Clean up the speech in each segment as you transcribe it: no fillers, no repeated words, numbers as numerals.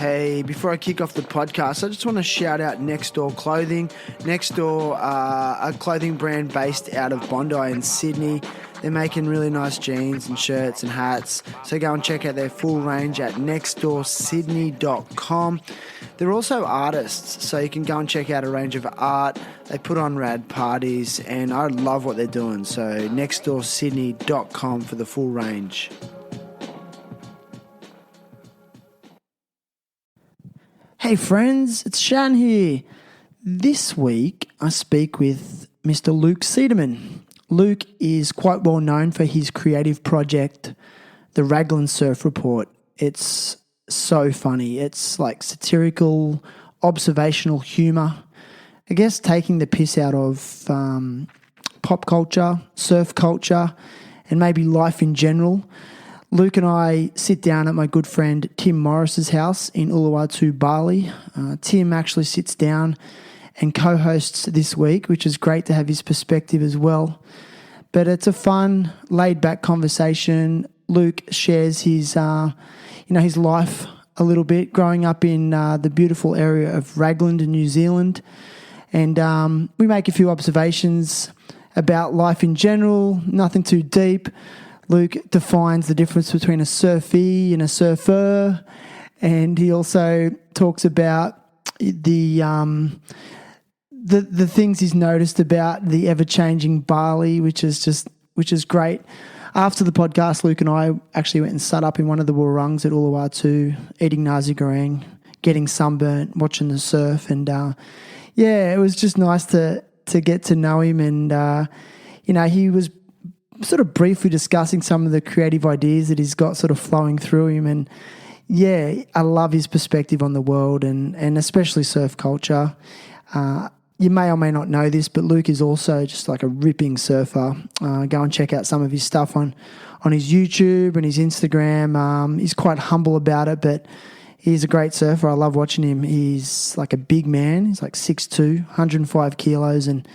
Hey, before I kick off the podcast, I just want to shout out Next Door Clothing. Next Door, a clothing brand based out of Bondi in Sydney. They're making really nice jeans and shirts and hats. So go and check out their full range at nextdoorsydney.com. They're also artists, so you can go and check out a range of art. They put on rad parties, and I love what they're doing. So nextdoorsydney.com for the full range. Hey friends, it's Shan here. This week I speak with Mr. Luke Cederman. Luke is quite well known for his creative project, the Raglan Surf Report. It's so funny. It's like satirical, observational humour. I guess taking the piss out of pop culture, surf culture, and maybe life in general. Luke and I sit down at my good friend Tim Morris's house in Uluwatu, Bali. Tim actually sits down and co-hosts this week, which is great to have his perspective as well. But it's a fun, laid-back conversation. Luke shares his, his life a little bit, growing up in the beautiful area of Raglan in New Zealand. And we make a few observations about life in general, nothing too deep. Luke defines the difference between a surfie and a surfer, and he also talks about the things he's noticed about the ever-changing Bali, which is great. After the podcast, Luke and I actually went and sat up in one of the warungs at Uluwatu, eating nasi goreng, getting sunburnt, watching the surf, and it was just nice to get to know him. And he was sort of briefly discussing some of the creative ideas that he's got sort of flowing through him. And I love his perspective on the world and especially surf culture. You may or may not know this, but Luke is also just like a ripping surfer. Go and check out some of his stuff on his YouTube and his Instagram. He's quite humble about it, but he's a great surfer. I love watching him. He's like a big man. He's like 6'2", 105 kilos, and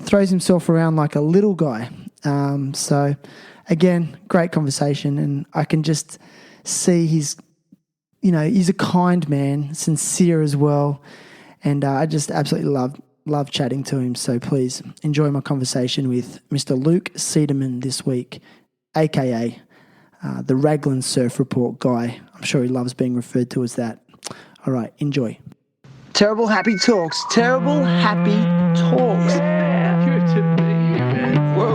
throws himself around like a little guy. So again, great conversation, and I can just see he's a kind man, sincere as well, and I just absolutely love chatting to him. So please enjoy my conversation with Mr. Luke Cederman this week, aka the Raglan Surf Report guy. I'm sure he loves being referred to as that. All right, enjoy. Terrible Happy Talks. Terrible Happy Talks. Yeah, good to be here, man. Whoa.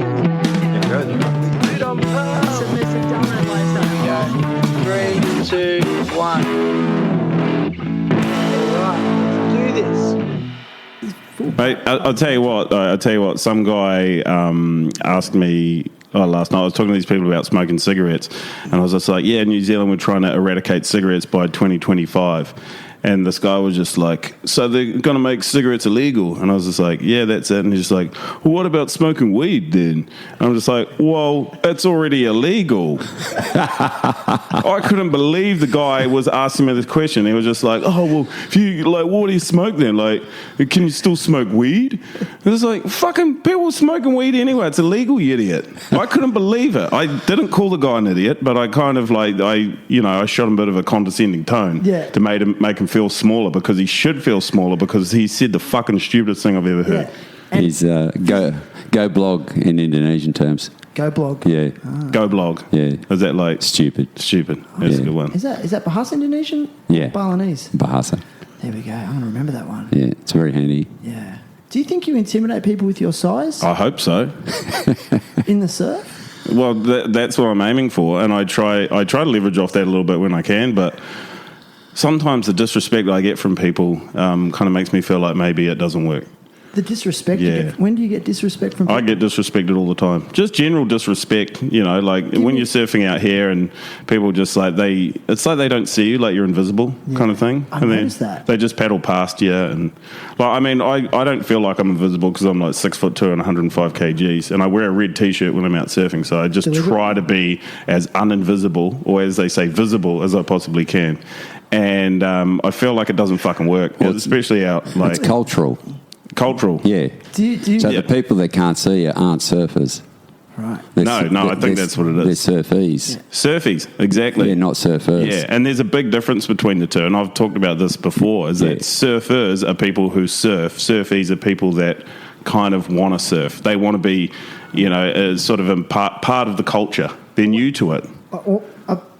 Three, two, one. Alright, let's do this. Mate, I'll tell you what. Some guy asked me last night. I was talking to these people about smoking cigarettes, and I was just like, New Zealand, we're trying to eradicate cigarettes by 2025. And this guy was just like, so they're going to make cigarettes illegal? And I was just like, yeah, that's it. And he's just like, well, what about smoking weed then? And I'm just like, well, it's already illegal. I couldn't believe the guy was asking me this question. He was just like, oh, well, if you, like, what do you smoke then? Like, can you still smoke weed? And it's like, fucking people smoking weed anyway. It's illegal, you idiot. I couldn't believe it. I didn't call the guy an idiot, but I kind of like, I shot him a bit of a condescending tone to make him feel smaller, because he should feel smaller, because he said the fucking stupidest thing I've ever heard. He's go blog in Indonesian terms. Go blog. Yeah. Go blog. Yeah. Is that like stupid? That's a good one. Is that Bahasa Indonesian? Yeah. Balinese. Bahasa. There we go. I'm gonna remember that one. Yeah, it's very handy. Yeah. Do you think you intimidate people with your size? I hope so. In the surf? Well, that's what I'm aiming for, and I try to leverage off that a little bit when I can, but sometimes the disrespect I get from people kind of makes me feel like maybe it doesn't work. The disrespect you get? When do you get disrespect from people? I get disrespected all the time. Just general disrespect, like when you're surfing out here and people just like it's like they don't see you, like you're invisible kind of thing. I noticed that. They just paddle past you, and I don't feel like I'm invisible because I'm like 6'2" and 105 kgs, and I wear a red t-shirt when I'm out surfing, so I just try to be as uninvisible, or as they say, visible as I possibly can. And I feel like it doesn't fucking work, especially out like it's cultural. Cultural. Yeah. Do you the people that can't see you aren't surfers. Right. I think that's what it is. They're surfies. Yeah. Surfies, exactly. They're not surfers. Yeah, and there's a big difference between the two, and I've talked about this before, is that surfers are people who surf. Surfies are people that kind of want to surf. They want to be, sort of part of the culture. They're new to it.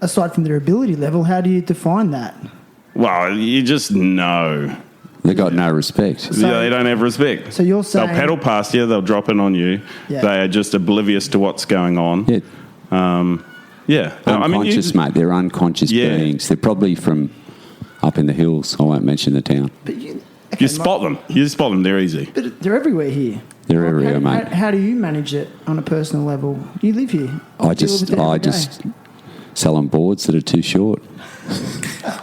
Aside from their ability level, how do you define that? Well, you just know. They got no respect. They don't have respect. So you're saying... They'll paddle past you, they'll drop in on you. Yeah. They are just oblivious to what's going on. Yeah. Unconscious, mate. They're unconscious beings. They're probably from up in the hills. I won't mention the town. But you spot them. You spot them. They're easy. But they're everywhere here. They're everywhere, mate. How do you manage it on a personal level? You live here. I just sell them boards that are too short.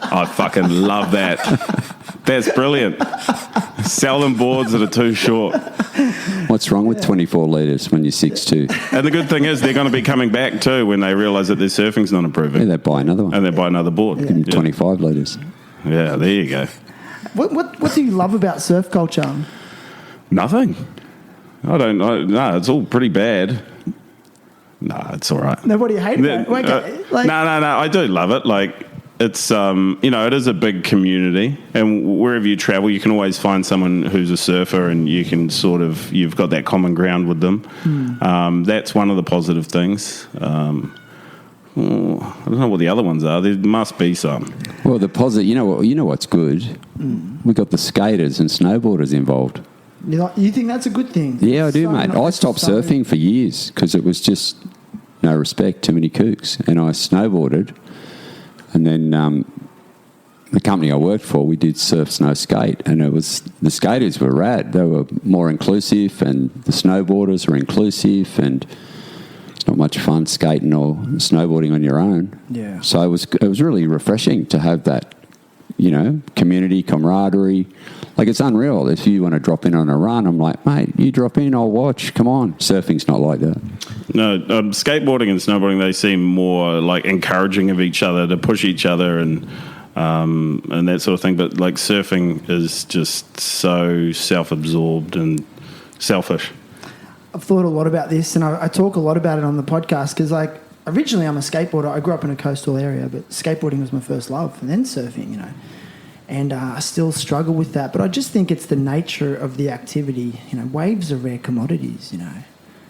I fucking love that. That's brilliant. Sell them boards that are too short. What's wrong with 24 litres when you're 6'2"? And the good thing is they're going to be coming back too when they realise that their surfing's not improving. Yeah, they buy another one. And they buy another board. Give them 25 litres. Yeah, there you go. What do you love about surf culture? Nothing. No, it's all pretty bad. No, it's all right. No, what do you hate about it? No, I do love it. Like, it's, it is a big community, and wherever you travel, you can always find someone who's a surfer, and you can you've got that common ground with them. That's one of the positive things. I don't know what the other ones are. There must be some. Well, the positive, you know what's good? We got the skaters and snowboarders involved. You think that's a good thing? Yeah, I do, mate. I stopped surfing for years because it was just no respect, too many kooks. And I snowboarded. And then the company I worked for, we did surf, snow, skate. And the skaters were rad. They were more inclusive, and the snowboarders were inclusive. And it's not much fun skating or snowboarding on your own. Yeah. So it was really refreshing to have that, community, camaraderie. Like, it's unreal. If you want to drop in on a run, I'm like, mate, you drop in, I'll watch. Come on. Surfing's not like that. No, skateboarding and snowboarding, they seem more like encouraging of each other, to push each other and that sort of thing. But like surfing is just so self-absorbed and selfish. I've thought a lot about this, and I talk a lot about it on the podcast because, like, originally I'm a skateboarder. I grew up in a coastal area, but skateboarding was my first love, and then surfing, And I still struggle with that, but I just think it's the nature of the activity. Waves are rare commodities. The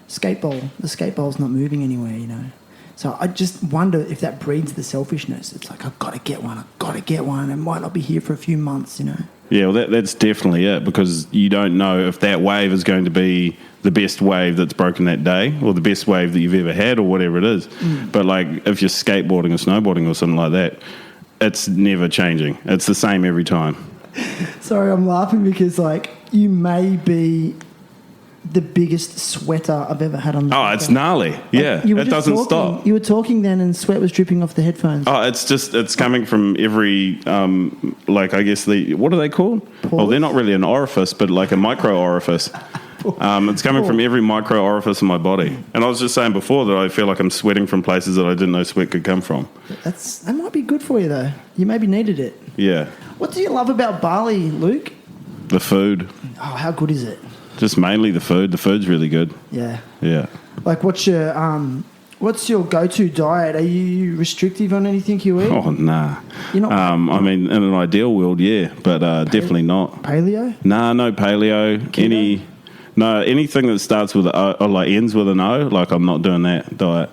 skateball's not moving anywhere. So I just wonder if that breeds the selfishness. It's like, I've got to get one. It might not be here for a few months. Yeah, well, that's definitely it, because you don't know if that wave is going to be the best wave that's broken that day, or the best wave that you've ever had, or whatever it is. But like, if you're skateboarding or snowboarding or something like that, it's never changing. It's the same every time. Sorry, I'm laughing because, like, you may be the biggest sweater I've ever had on the podcast. It's gnarly. Yeah, it doesn't stop. You were talking then and sweat was dripping off the headphones. It's coming from every, I guess what are they called? Pores? Well, they're not really an orifice, but like a micro orifice. It's coming from every micro orifice in my body. And I was just saying before that I feel like I'm sweating from places that I didn't know sweat could come from. That might be good for you, though. You maybe needed it. Yeah. What do you love about Bali, Luke? The food. Oh, how good is it? Just mainly the food. The food's really good. Yeah. Yeah. Like, what's your go-to diet? Are you restrictive on anything you eat? Oh, nah. You're not. I mean, in an ideal world, yeah, but definitely not. Paleo? Nah, no paleo. Keto? Anything that starts with ends with an O. Like, I'm not doing that diet.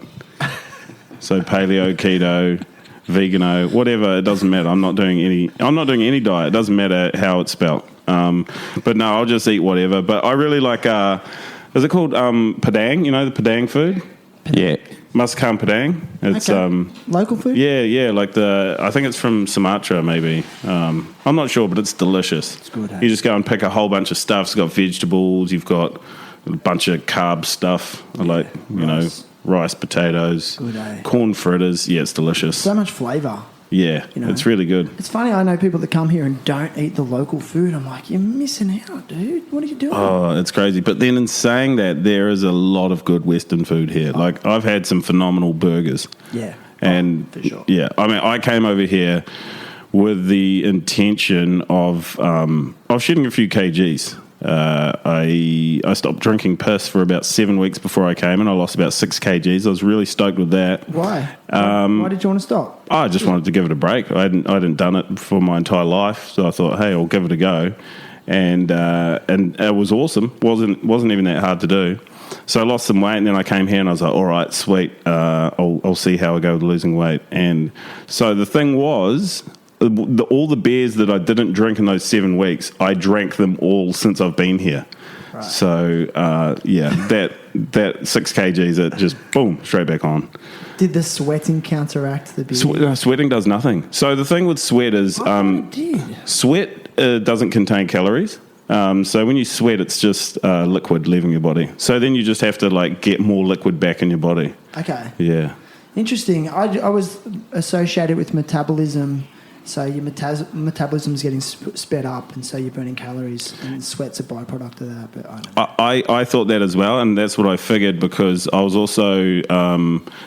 So paleo, keto, vegano, whatever. It doesn't matter. I'm not doing any diet. It doesn't matter how it's spelt. But no, I'll just eat whatever. But I really like. Is it called Padang? You know the Padang food? Yeah. Muscam Padang. It's local food? Yeah, like I think it's from Sumatra maybe. I'm not sure, but it's delicious. It's good, eh? You just go and pick a whole bunch of stuff. It's got vegetables, you've got a bunch of carb stuff, like rice, potatoes, good, eh? Corn fritters. Yeah, it's delicious. So much flavour. Yeah, it's really good. It's funny, I know people that come here and don't eat the local food. I'm like, you're missing out, dude. What are you doing? Oh, it's crazy. But then in saying that, there is a lot of good Western food here. Like, I've had some phenomenal burgers. Yeah. And, for sure. Yeah, I mean, I came over here with the intention of shedding a few kgs. I stopped drinking piss for about 7 weeks before I came, and I lost about 6 kgs. I was really stoked with that. Why? Why did you want to stop? I just wanted to give it a break. I hadn't done it for my entire life, so I thought, hey, I'll give it a go, and it was awesome. wasn't even that hard to do. So I lost some weight, and then I came here, and I was like, all right, sweet. I'll see how I go with losing weight. And so the thing was, all the beers that I didn't drink in those 7 weeks, I drank them all since I've been here. Right. So that 6 kgs, it just boom, straight back on. Did the sweating counteract the beer? Sweating does nothing. So the thing with sweat is, sweat doesn't contain calories. So when you sweat, it's just liquid leaving your body. So then you just have to like get more liquid back in your body. Okay. Yeah. Interesting. I was associated with metabolism. So your metabolism is getting sped up, and so you're burning calories, and sweat's a byproduct of that. But I don't know. I thought that as well, and that's what I figured, because I was also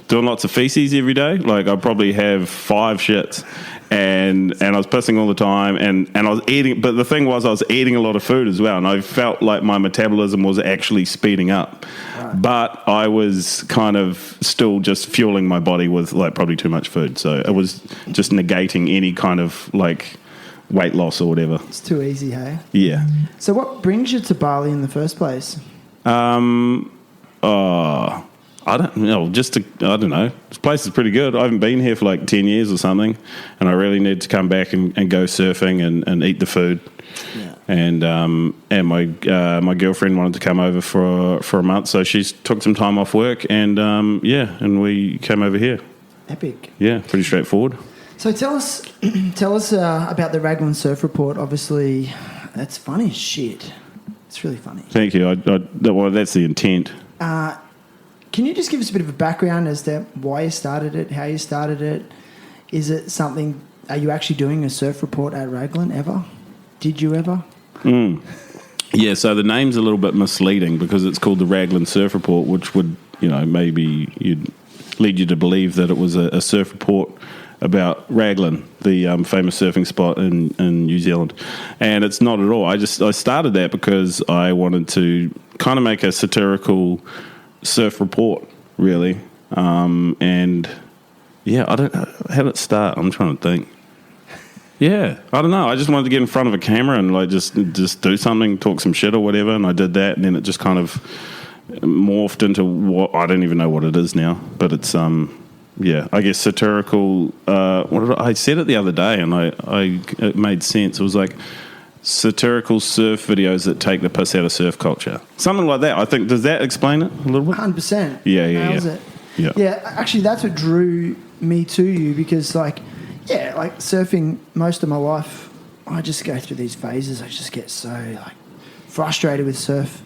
doing lots of feces every day. Like, I probably have 5 shits, and I was pissing all the time, and I was eating. But the thing was, I was eating a lot of food as well, and I felt like my metabolism was actually speeding up. Right. But I was kind of still just fueling my body with like probably too much food, so it was just negating any kind of like weight loss or whatever. It's too easy, hey? Yeah. So what brings you to Bali in the first place? I don't know. I don't know. This place is pretty good. I haven't been here for like 10 years or something, and I really need to come back and go surfing and eat the food. Yeah. And my girlfriend wanted to come over for a month, so she took some time off work, and and we came over here. Epic. Yeah, pretty straightforward. So tell us about the Raglan Surf Report. Obviously, that's funny as shit. It's really funny. Thank you. Well, that's the intent. Can you just give us a bit of a background as to why you started it, how you started it? Is it something? Are you actually doing a surf report at Raglan ever? Did you ever? Yeah, so the name's a little bit misleading because it's called the Raglan Surf Report, which would, maybe you'd lead you to believe that it was a surf report about Raglan, the famous surfing spot in New Zealand. And it's not at all. I started that because I wanted to kind of make a satirical surf report, really. And yeah, I don't know. How did it start? I'm trying to think. Yeah, I don't know. I just wanted to get in front of a camera and like just do something, talk some shit or whatever, and I did that, and then it just kind of morphed into what I don't even know what it is now, but it's I guess satirical. I said it the other day, and it made sense. It was like satirical surf videos that take the piss out of surf culture, something like that. I think, does that explain it a little bit? 100%. Yeah. It. Yeah. Actually, that's what drew me to you, because like surfing most of my life, I just go through these phases. I just get so like frustrated with surf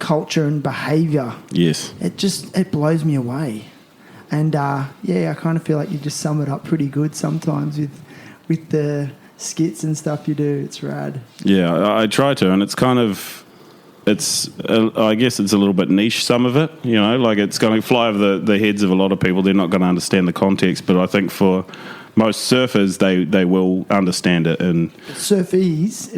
culture and behaviour. Yes. It blows me away. And I kind of feel like you just sum it up pretty good sometimes with the skits and stuff you do. It's rad. Yeah, I try to, and it's kind of, I guess it's a little bit niche, some of it, like it's going to fly over the heads of a lot of people. They're not going to understand the context, but I think for most surfers, they will understand it. And surfies,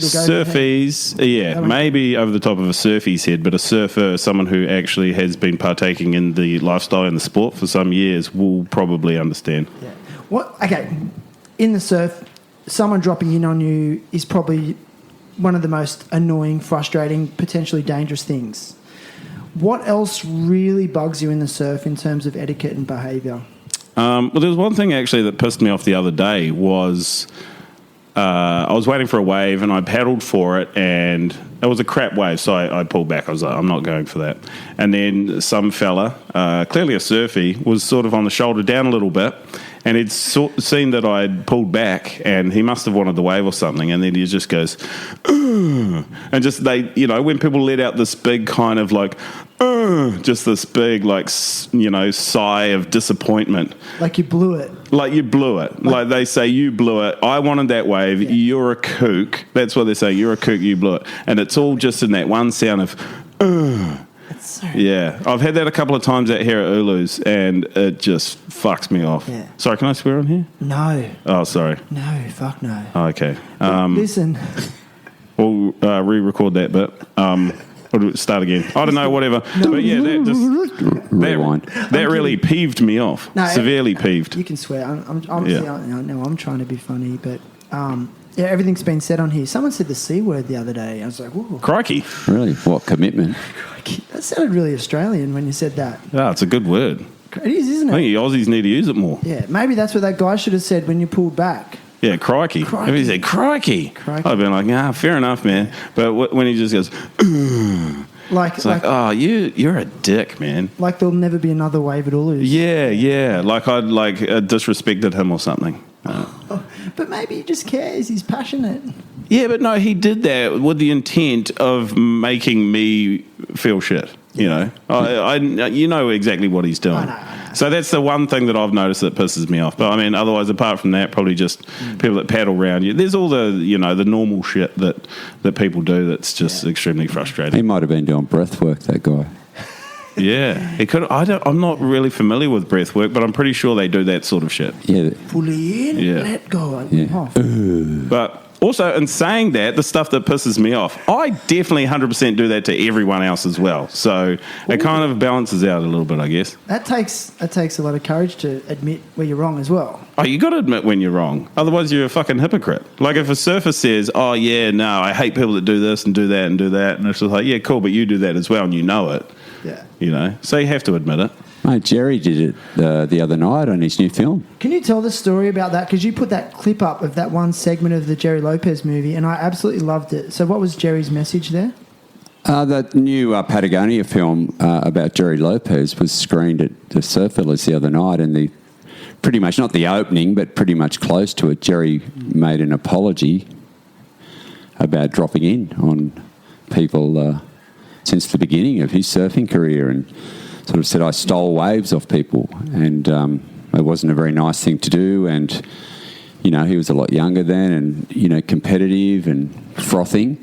maybe over the top of a surfy's head, but a surfer, someone who actually has been partaking in the lifestyle and the sport for some years, will probably understand. Yeah. Okay, in the surf, someone dropping in on you is probably one of the most annoying, frustrating, potentially dangerous things. What else really bugs you in the surf in terms of etiquette and behaviour? Well, there was one thing actually that pissed me off the other day was I was waiting for a wave and I paddled for it, and it was a crap wave, so I pulled back. I was like, I'm not going for that. And then some fella, clearly a surfy, was sort of on the shoulder down a little bit, and he'd seen that I'd pulled back, and he must have wanted the wave or something, and then he just goes, ugh. And just when people let out this big kind of like, just this big like, sigh of disappointment. Like you blew it. Like they say, you blew it. I wanted that wave. Yeah. You're a kook. That's what they say. You're a kook. You blew it. And it's all just in that one sound of, Yeah, I've had that a couple of times out here at Ulu's, and it just fucks me off. Yeah. Sorry, can I swear on here? No. Oh, sorry. No, fuck no. Oh, okay. Listen, We'll re-record that bit. Or start again. I don't know, whatever. But yeah, Rewind. that really peeved me off. No, severely peeved. You can swear. I'm trying to be funny, but yeah, everything's been said on here. Someone said the C word the other day. I was like, whoa. Crikey. Really? What, commitment? Crikey. That sounded really Australian when you said that. Oh, it's a good word. It is, isn't it? I think Aussies need to use it more. Yeah, maybe that's what that guy should have said when you pulled back. Yeah, crikey. Crikey. If he said crikey, Crikey. I'd been like, fair enough, man. But when he just goes, Like, it's like, oh, you're a dick, man. Like there'll never be another wave at Ulus. Yeah. Like I'd disrespected him or something. But maybe he just cares. He's passionate. Yeah, but no, he did that with the intent of making me feel shit. You know, I you know exactly what he's doing. I know. So that's the one thing that I've noticed that pisses me off. But I mean, otherwise, apart from that, probably just people that paddle around you. There's all the the normal shit that people do that's just extremely He frustrating. might have been doing breath work, that guy. Yeah, it could. I'm not really familiar with breath work, but I'm pretty sure they do that sort of shit. Yeah. Fully in, Yeah. let go. Yeah. Off. But also, in saying that, the stuff that pisses me off, I definitely 100% do that to everyone else as well. So it kind of balances out a little bit, I guess. That takes a lot of courage to admit where you're wrong as well. Oh, you got to admit when you're wrong. Otherwise, you're a fucking hypocrite. Like if a surfer says, "Oh yeah, no, I hate people that do this and do that and do that," and it's just like, "Yeah, cool, but you do that as well, and you know it." Yeah. You know, so you have to admit it. Mate, Jerry did it the other night on his new film. Can you tell the story about that? Because you put that clip up of that one segment of the Jerry Lopez movie, and I absolutely loved it. So what was Jerry's message there? That new Patagonia film about Jerry Lopez was screened at the Surf Villas the other night, and pretty much, not the opening, but pretty much close to it, Jerry made an apology about dropping in on people since the beginning of his surfing career, and sort of said, I stole waves off people, and it wasn't a very nice thing to do, and, he was a lot younger then, and, competitive and frothing.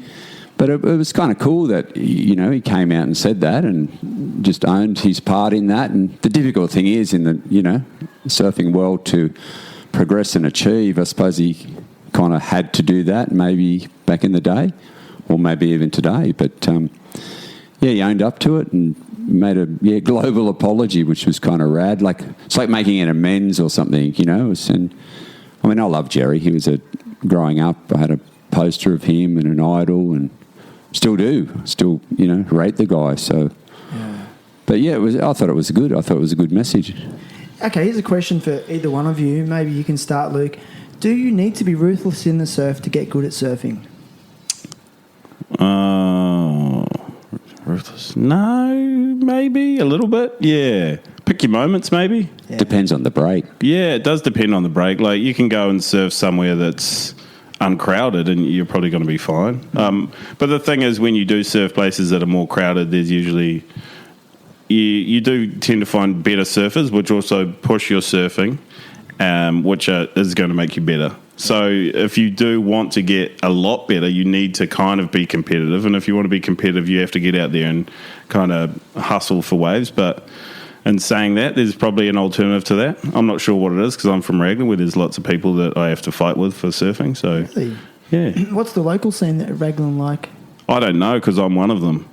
But it was kind of cool that, he came out and said that and just owned his part in that. And the difficult thing is in the, surfing world to progress and achieve, I suppose he kind of had to do that maybe back in the day or maybe even today. But, he owned up to it and made a global apology, which was kind of rad. Like it's like making an amends or something, And I mean, I love Jerry. He was growing up. I had a poster of him and an idol, and still do. Still, rate the guy. So, but yeah, I thought it was good. I thought it was a good message. Okay, here's a question for either one of you. Maybe you can start, Luke. Do you need to be ruthless in the surf to get good at surfing? Ruthless? No, maybe a little bit. Yeah, pick your moments, maybe. Yeah. Depends on the break. Yeah, it does depend on the break. Like you can go and surf somewhere that's uncrowded, and you're probably going to be fine. But the thing is, when you do surf places that are more crowded, there's usually you do tend to find better surfers, which also push your surfing, which is going to make you better. So if you do want to get a lot better, you need to kind of be competitive. And if you want to be competitive, you have to get out there and kind of hustle for waves. But in saying that, there's probably an alternative to that. I'm not sure what it is because I'm from Raglan, where there's lots of people that I have to fight with for surfing. So, Really? Yeah. What's the local scene at Raglan like? I don't know because I'm one of them,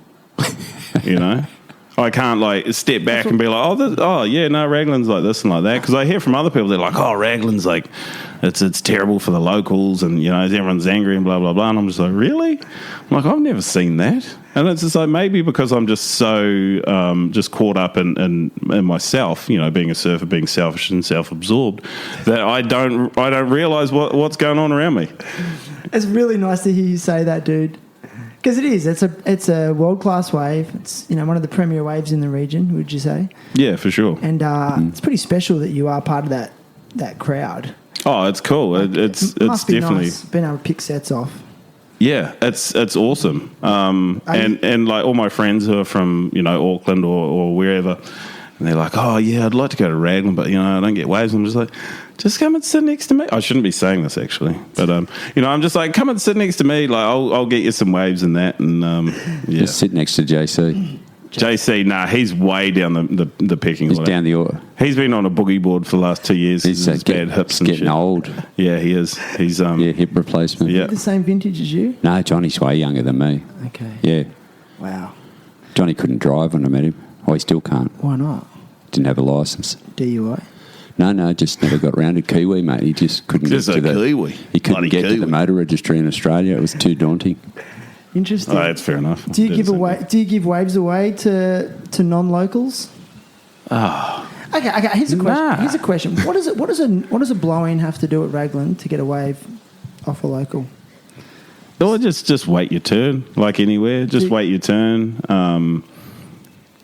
I can't step back and be like, Raglan's like this and like that, because I hear from other people they're like, oh, Raglan's like it's terrible for the locals, and everyone's angry and blah blah blah, and I'm just like, really? I'm like, I've never seen that, and it's just like maybe because I'm just so just caught up in myself, being a surfer, being selfish and self-absorbed, that I don't realize what's going on around me. It's really nice to hear you say that, dude. Because it is. It's a world-class wave. It's one of the premier waves in the region, would you say? Yeah, for sure. And it's pretty special that you are part of that crowd. Oh, it's cool. It's must be definitely nice being able to pick sets off. Yeah, it's awesome. And like all my friends who are from Auckland or wherever, and they're like, oh yeah, I'd like to go to Raglan, but I don't get waves. I'm just like, just come and sit next to me. I shouldn't be saying this actually, but I'm just like, come and sit next to me. Like I'll get you some waves and that, and yeah. Just sit next to JC. JC, nah, he's way down the pecking He's order. down the order. He's been on a boogie board for the last 2 years. He's His bad hips and getting shit. old. Yeah, he is. He's Hip replacement. Yeah. The same vintage as you? No, Johnny's way younger than me. Okay. Yeah. Wow. Johnny couldn't drive when I met him. Oh, he still can't. Why not? Didn't have a licence. DUI? No, just never got round to Kiwi, mate. He just couldn't Just get to a the Kiwi. He couldn't Bloody get to Kiwi. the motor registry in Australia. It was too daunting. Interesting. Oh, that's fair enough. Do you Did give the same away? thing. Do you give waves away to non-locals? Oh, Okay. Here's a question. Nah. Here's a question. What does a blow-in have to do at Raglan to get a wave off a local? or just wait your turn, like anywhere. Just wait your turn.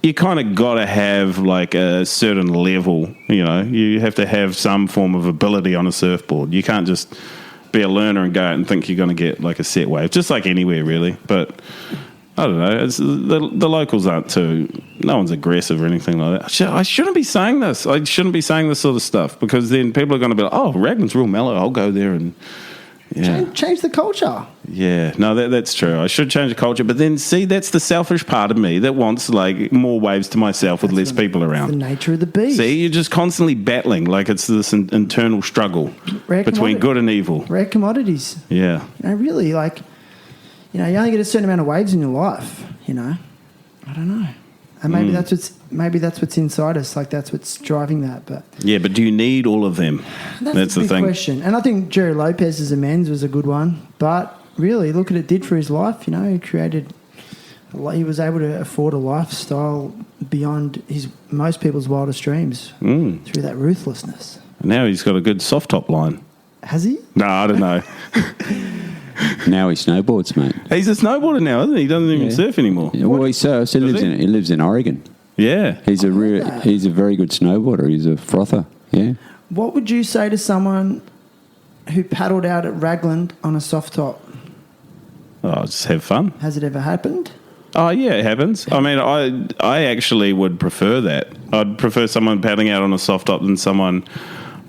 You kind of got to have like a certain level, you know. You have to have some form of ability on a surfboard. You can't just be a learner and go out and think you're going to get like a set wave, just like anywhere really. But I don't know. It's, the locals aren't too. No one's aggressive or anything like that. I shouldn't be saying this. I shouldn't be saying this sort of stuff because then people are going to be like, "Oh, Raglan's real mellow. I'll go there and." Yeah. Change the culture. Yeah, no, that's true. I should change the culture, but then see, that's the selfish part of me that wants like more waves to myself with less people The around. nature of the beast. See, you're just constantly battling, like it's this internal struggle Rare between commodity. good and evil. Rare commodities. Yeah, Really, like, you only get a certain amount of waves in your life. I don't know. And maybe that's what's inside us. Like that's what's driving that. But yeah, but do you need all of them? That's the the big thing. question. And I think Jerry Lopez's amends was a good one. But really, look what it did for his life. He created. He was able to afford a lifestyle beyond most people's wildest dreams through that ruthlessness. Now he's got a good soft top line. Has he? No, I don't know. Now he snowboards, mate. He's a snowboarder now, isn't he? He doesn't even surf anymore. Yeah, well, he surfs. He lives in Oregon. Yeah. He's a very good snowboarder. He's a frother. Yeah. What would you say to someone who paddled out at Raglan on a soft top? Oh, just have fun. Has it ever happened? Oh yeah, it happens. I mean, I actually would prefer that. I'd prefer someone paddling out on a soft top than someone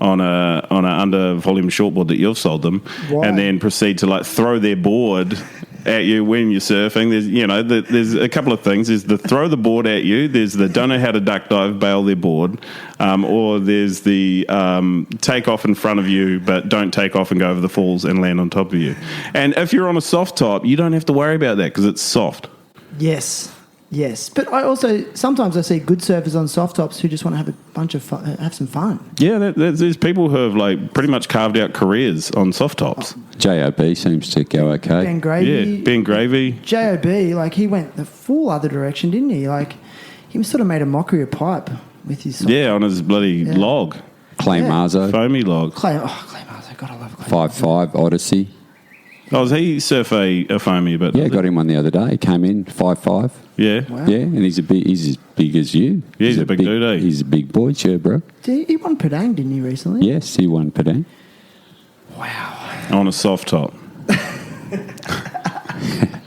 on a under volume shortboard that you've sold them, Why? and then proceed to like throw their board at you when you're surfing. There's a couple of things. There's the throw the board at you. There's the don't know how to duck dive, bail their board, or there's the take off in front of you but don't take off and go over the falls and land on top of you. And if you're on a soft top, you don't have to worry about that because it's soft. Yes. But sometimes I see good surfers on soft tops who just want to have a bunch of fun, have some fun. Yeah, there's people who have like pretty much carved out careers on soft tops. JOB seems to go okay. Ben Gravy. Yeah, Ben Gravy. JOB, like he went the full other direction, didn't he? Like he sort of made a mockery of pipe with his soft Yeah, on his bloody log, Clay Yeah. Marzo, foamy log. Clay Marzo. God, I love Clay. 5'5", Odyssey. Oh, does he surf a foamy? But Yeah, got him one the other day. He came in 5'5". Yeah. Wow. Yeah, and he's as big as you. Yeah, he's a big dude, eh? He's a big boy, sure, bro. He won Padang, didn't he, recently? Yes, he won Padang. Wow. On a soft top.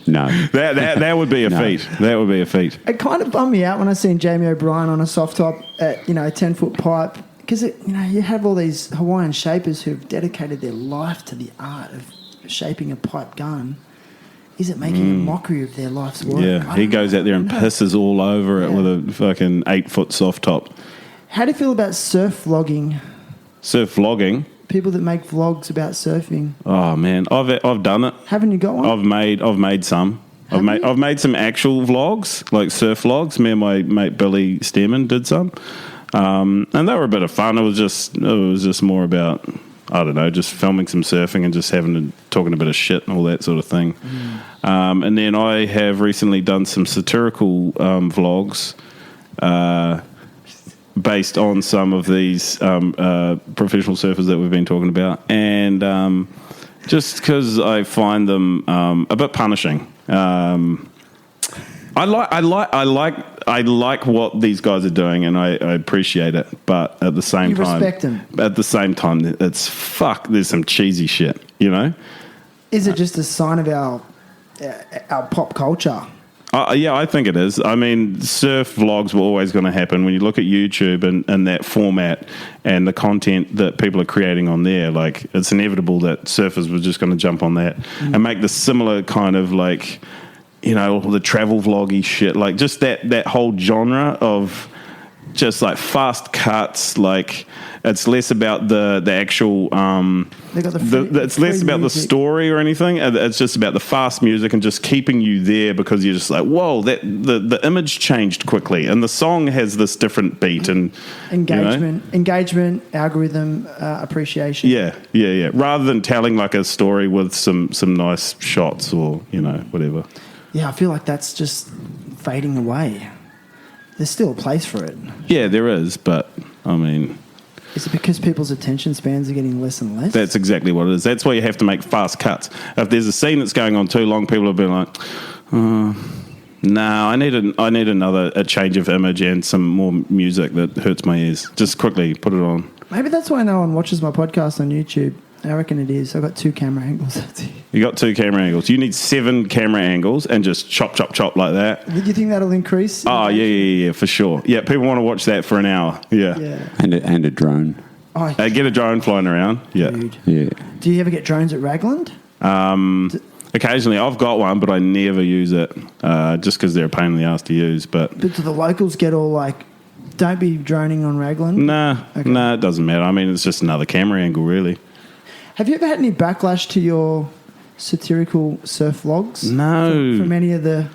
No. That would be a No. feat. That would be a feat. It kind of bummed me out when I seen Jamie O'Brien on a soft top at, a 10-foot pipe because, you have all these Hawaiian shapers who've dedicated their life to the art of shaping a pipe gun. Is it making a mockery of their life's work? Yeah, he goes out there and pisses all over it with a fucking 8-foot soft top. How do you feel about surf vlogging? Surf vlogging. People that make vlogs about surfing. Oh man, I've done it. Haven't you got one? I've made some. Have you? I've made some actual vlogs, like surf vlogs. Me and my mate Billy Stearman did some, and they were a bit of fun. It was just more about, I don't know, just filming some surfing and just talking a bit of shit and all that sort of thing. And then I have recently done some satirical vlogs based on some of these professional surfers that we've been talking about, and just because I find them a bit punishing. I like what these guys are doing, and I appreciate it. But at the same You time, respect them. At the same time, it's fuck. There's some cheesy shit, Is it just a sign of our pop culture? Yeah, I think it is. I mean, surf vlogs were always going to happen. When you look at YouTube and that format and the content that people are creating on there, like it's inevitable that surfers were just going to jump on that and make the similar kind of like you know, all the travel vloggy shit, like just that whole genre of just like fast cuts, like it's less about the actual They got it's less about music. the story or anything. It's just about the fast music and just keeping you there because you're just like, whoa, that the image changed quickly and the song has this different beat and engagement, algorithm, appreciation. Yeah. Rather than telling like a story with some nice shots or, you know, whatever. Yeah, I feel like that's just fading away. There's still a place for it. Yeah, there is, but I mean, is it because people's attention spans are getting less and less? that's exactly what it is. That's why you have to make fast cuts. If there's a scene that's going on too long, people have been like, no, I need a change of image and some more music that hurts my ears. Just quickly put it on. Maybe that's why no one watches my podcast on YouTube. I reckon it is. I've got 2 camera angles. You got 2 camera angles. You need 7 camera angles and just chop like that. Do you think that'll increase? Oh, yeah, for sure. Yeah, people want to watch that for an hour. Yeah. And a drone. Oh, Get a drone flying around. Yeah. dude. Yeah. Do you ever get drones at Raglan? Occasionally, I've got one, but I never use it just because they're a pain in the ass to use. But do the locals get all like, don't be droning on Raglan? Nah, it doesn't matter. I mean, it's just another camera angle, really. Have you ever had any backlash to your satirical surf vlogs? No. From any of the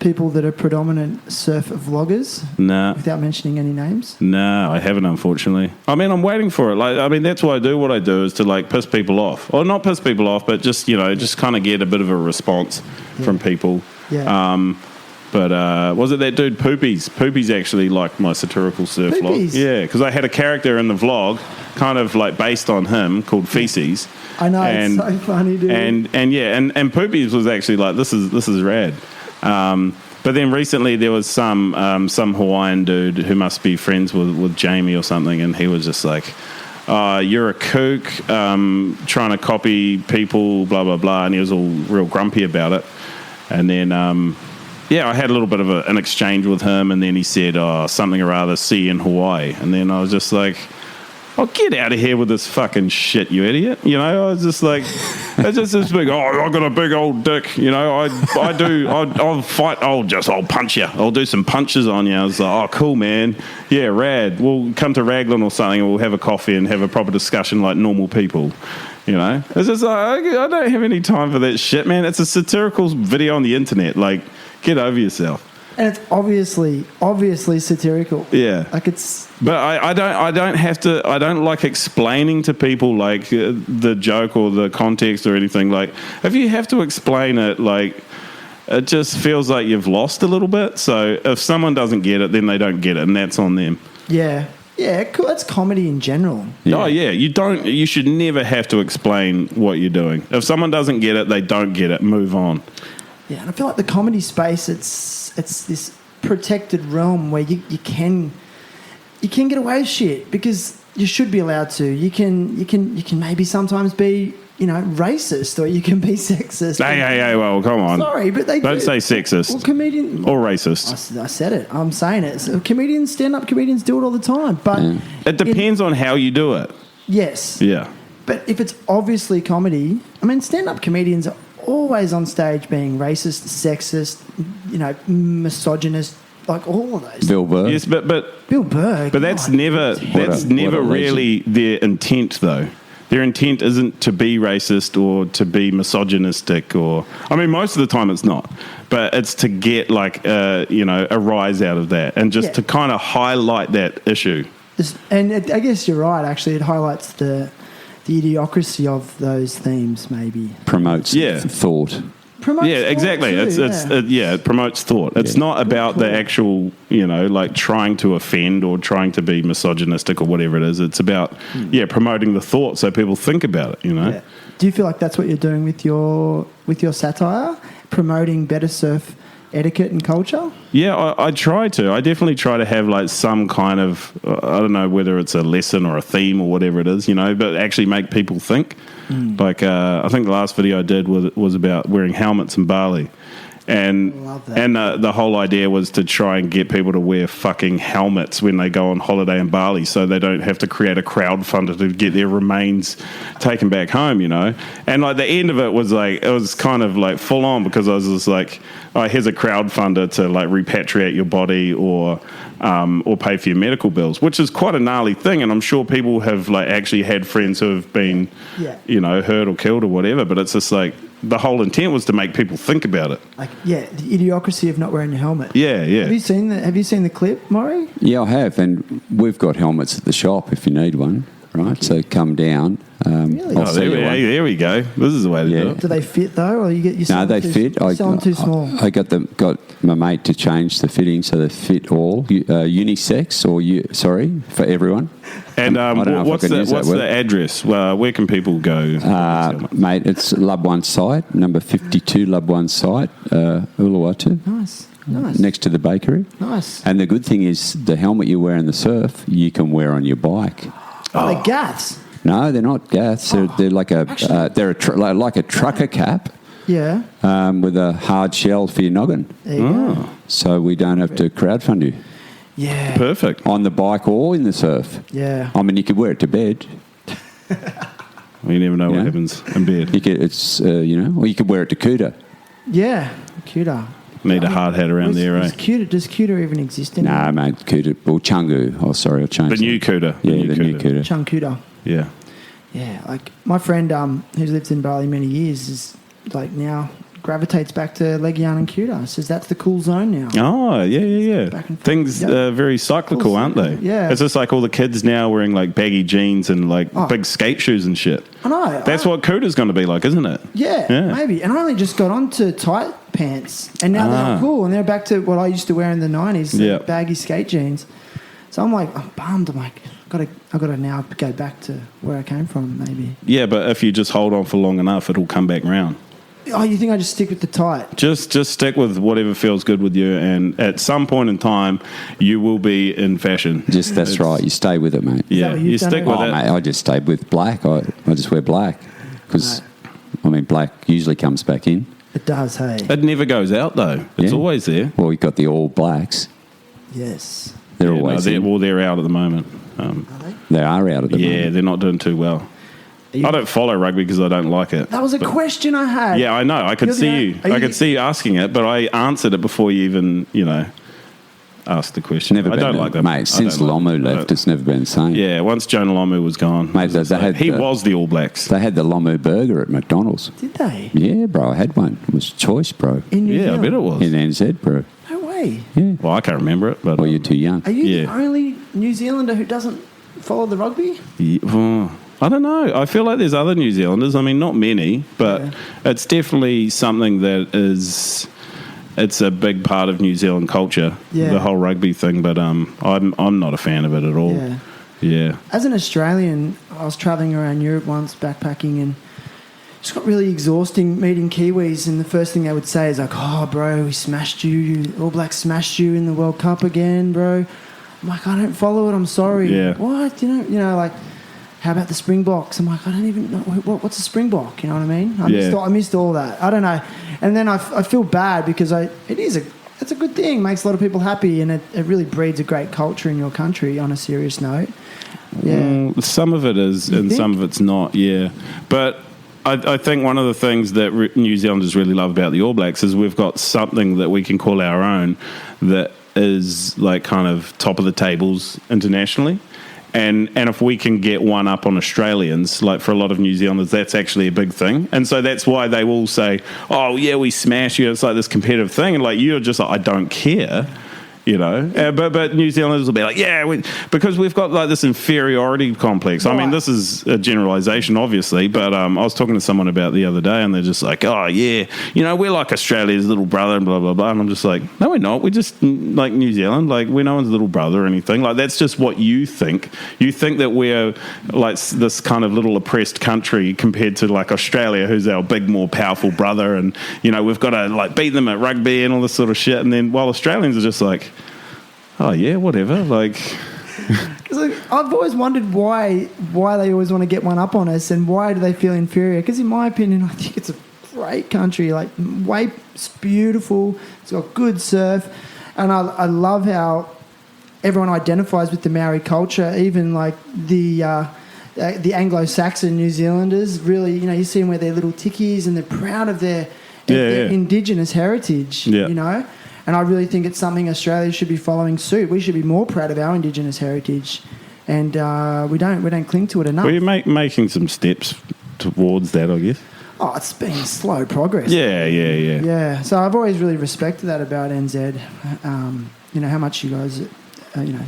people that are predominant surf vloggers? Nah. Without mentioning any names? No, I haven't, unfortunately. I mean, I'm waiting for it. Like, I mean, that's why I do what I do is to like piss people off, or not piss people off, but just just kind of get a bit of a response from people. Yeah. But was it that dude Poopies? Poopies actually liked my satirical surf Poopies? vlog. Yeah, because I had a character in the vlog, kind of like based on him, called Feces. I know, it's so funny, dude. And Poopies was actually like, this is rad. But then recently there was some Hawaiian dude who must be friends with Jamie or something, and he was just like, you're a kook, trying to copy people, blah, blah, blah, and he was all real grumpy about it. And then, I had a little bit of an exchange with him, and then he said, something or other, see you in Hawaii. And then I was just like, get out of here with this fucking shit, you idiot. You know, I was just like, it's just this big, I got a big old dick. You know, I'll fight, I'll punch you. I'll do some punches on you. I was like, cool, man. Yeah, rad. We'll come to Raglan or something, and we'll have a coffee and have a proper discussion like normal people. You know, it's just like, I don't have any time for that shit, man. It's a satirical video on the internet. Like, get over yourself. And it's obviously satirical. Yeah. Like it's... But I don't like explaining to people like the joke or the context or anything. Like, if you have to explain it, like, it just feels like you've lost a little bit. So if someone doesn't get it, then they don't get it, and that's on them. Yeah. Yeah, cool. That's comedy in general. Yeah. Oh yeah, you should never have to explain what you're doing. If someone doesn't get it, they don't get it. Move on. Yeah, and I feel like the comedy space, it's this protected realm where you can get away with shit because you should be allowed to. You can maybe sometimes be, racist, or you can be sexist. Hey, well, come on. Sorry, but they don't say sexist. Well, comedian or racist. I said it. I'm saying it. So stand-up comedians do it all the time, but it depends on how you do it. Yes. Yeah. But if it's obviously comedy, I mean, stand-up comedians are always on stage being racist, sexist, misogynist, like all of those. Bill Burr. Yes, but Bill Burr. But that's never really their intent, though. Their intent isn't to be racist or to be misogynistic, most of the time it's not. But it's to get a rise out of that, and just to kind of highlight that issue. I guess you're right. Actually, it highlights the idiocracy of those themes. Maybe promotes thought. Exactly. It promotes thought. It's not about the actual, trying to offend or trying to be misogynistic or whatever it is. It's about promoting the thought so people think about it. Yeah. Do you feel like that's what you're doing with your satire, promoting better surf etiquette and culture? Yeah, I try to. I definitely try to have some kind of, I don't know whether it's a lesson or a theme or whatever it is, but actually make people think. I think the last video I did was about wearing helmets in Bali. And Love that. and the whole idea was to try and get people to wear fucking helmets when they go on holiday in Bali, so they don't have to create a crowdfunder to get their remains taken back home, you know. And like the end of it was like, it was kind of like full on, because I was just like, oh, here's a crowdfunder to like repatriate your body or pay for your medical bills, which is quite a gnarly thing. And I'm sure people have like actually had friends who have been, you know, hurt or killed or whatever. But it's just like, the whole intent was to make people think about it. Like, the idiocracy of not wearing your helmet. Yeah. Have you seen the clip, Maury? Yeah, I have, and we've got helmets at the shop if you need one. Right, so come down. Really? I'll sell you one. There we go. This is the way to do it. Do they fit though, or you No, they fit. Sell them too small. I got my mate to change the fitting so they fit all unisex for everyone. And I don't know if I what's can use that the word. address? Where can people go? Mate, it's Lub1 site, number 52 Lub1 site, Uluwatu. Nice. Next to the bakery. Nice. And the good thing is the helmet you wear in the surf, you can wear on your bike. Oh, they're gaths. No, they're not gaths. They're like like a trucker cap. Yeah. With a hard shell for your noggin. There you go. So we don't have to crowdfund you. Yeah. Perfect. On the bike or in the surf. Yeah. I mean, you could wear it to bed. You never know what Yeah. happens in bed. You could, or you could wear it to Cuda. Yeah. Cuter. Need a hard hat around there, eh? Does Cuter even exist anymore? Nah, mate, Cuda. Well, Chungu. Oh, sorry, I changed The new it. Cuda. Yeah, the new Cuda. Chunkuta. Yeah. Yeah, like my friend who's lived in Bali many years is like now gravitates back to Legian and Cuta. Says that's the cool zone now. Oh, yeah. Back and forth. Things Yep. very cyclical, Cool aren't they? Yeah. It's just like all the kids now wearing like baggy jeans and like big skate shoes and shit. I know. That's what Cuda's going to be like, isn't it? Yeah, maybe. And I only just got onto tight pants, and now they're not cool, and they're back to what I used to wear in the 90s, Yeah. baggy skate jeans. So I'm bummed. I'm like, I got to now go back to where I came from, maybe. Yeah, but if you just hold on for long enough, it'll come back round. Oh, you think I just stick with the tight? Just stick with whatever feels good with you, and at some point in time, you will be in fashion. That's right. You stay with it, mate. Yeah, what you you've done stick with over- it. Mate, I just stayed with black. I just wear black because, black usually comes back in. It does, hey. It never goes out though. It's Yeah. always there. Well, you've got the all blacks. Yes. They're Yeah, always they're out at the moment. They are out of the Yeah, moment. they're not doing too well. I don't follow rugby because I don't like it. That was a question I had. Yeah, I know. I could You're see the- you. are I you- could see you asking it, but I answered it before you even, asked the question. Never I been, don't like that. mate. I Since don't like Lomu it. left, it's never been the same. Yeah, once Jonah Lomu was gone, Mate, he was the All Blacks. They had the Lomu burger at McDonald's. Did they? Yeah, bro, I had one. It was choice, bro. In New Yeah, I Zealand? bet it was. In NZ, bro. No way. Well, I can't remember it, but Well, you're too young. Are you Yeah. the only New Zealander who doesn't follow the rugby? I don't know. I feel like there's other New Zealanders. I mean, not many, but it's definitely something that is. It's a big part of New Zealand culture, the whole rugby thing. But I'm not a fan of it at all. Yeah. As an Australian, I was travelling around Europe once backpacking, and it's got really exhausting meeting Kiwis. And the first thing they would say is like, "Oh, bro, we smashed you. All Blacks smashed you in the World Cup again, bro." I'm like, "I don't follow it. I'm sorry." Yeah. What? Like. How about the Springboks? I'm like, I don't even know what's a Springbok. You know what I mean? I missed all that. I don't know. And then I feel bad because it's a good thing. Makes a lot of people happy, and it really breeds a great culture in your country. On a serious note, Some of it is, and some of it's not. Yeah, but I think one of the things that New Zealanders really love about the All Blacks is we've got something that we can call our own that is like kind of top of the tables internationally. And if we can get one up on Australians, like for a lot of New Zealanders, that's actually a big thing. And so that's why they will say, oh, yeah, we smash you. It's like this competitive thing. And like you're just like, I don't care. But New Zealanders will be like, because we've got like this inferiority complex. I mean, this is a generalisation, obviously, but I was talking to someone about the other day, and they're just like, oh yeah, we're like Australia's little brother, and blah blah blah. And I'm just like, no, we're not. We're just like New Zealand. Like we're no one's little brother or anything. Like that's just what you think. You think that we're like this kind of little oppressed country compared to like Australia, who's our big, more powerful brother, and we've got to like beat them at rugby and all this sort of shit. And then while Australians are just like, oh yeah, whatever. Like, because I've always wondered why they always want to get one up on us, and why do they feel inferior? Because in my opinion, I think it's a great country. Like, it's beautiful. It's got good surf. And I love how everyone identifies with the Maori culture, even like the Anglo-Saxon New Zealanders. Really, you see them wear their little tickies and they're proud of their indigenous heritage, Yeah. And I really think it's something Australia should be following suit. We should be more proud of our indigenous heritage, and we don't cling to it enough. Well, you're making some steps towards that, I guess. Oh, it's been slow progress. Yeah. Yeah, so I've always really respected that about NZ, how much you guys,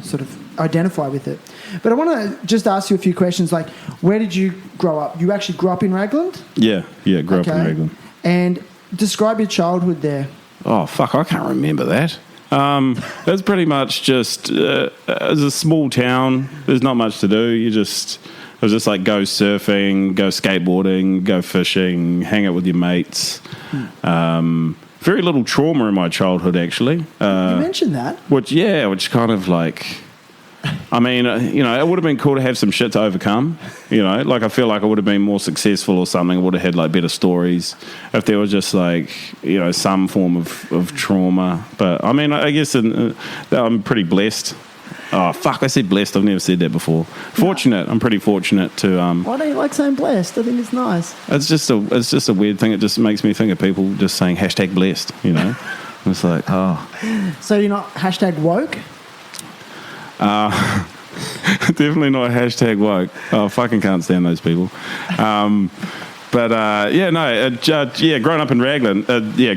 sort of identify with it. But I want to just ask you a few questions, like, where did you grow up? You actually grew up in Raglan? Yeah, grew up in Raglan. And describe your childhood there. Oh, fuck, I can't remember that. It was pretty much just, it was a small town. There's not much to do. It was just like go surfing, go skateboarding, go fishing, hang out with your mates. Very little trauma in my childhood, actually. You mentioned that. Which kind of like, I mean, it would have been cool to have some shit to overcome. Like I feel like I would have been more successful or something. I would have had like better stories if there was just like, some form of trauma. But I mean, I guess I'm pretty blessed. Oh, fuck, I said blessed. I've never said that before. Fortunate. No. I'm pretty fortunate to... Why don't you like saying blessed? I think it's nice. It's just a weird thing. It just makes me think of people just saying hashtag blessed, It's like, oh. So you're not hashtag woke? Definitely not hashtag woke. Oh, I fucking can't stand those people. Growing up in Raglan,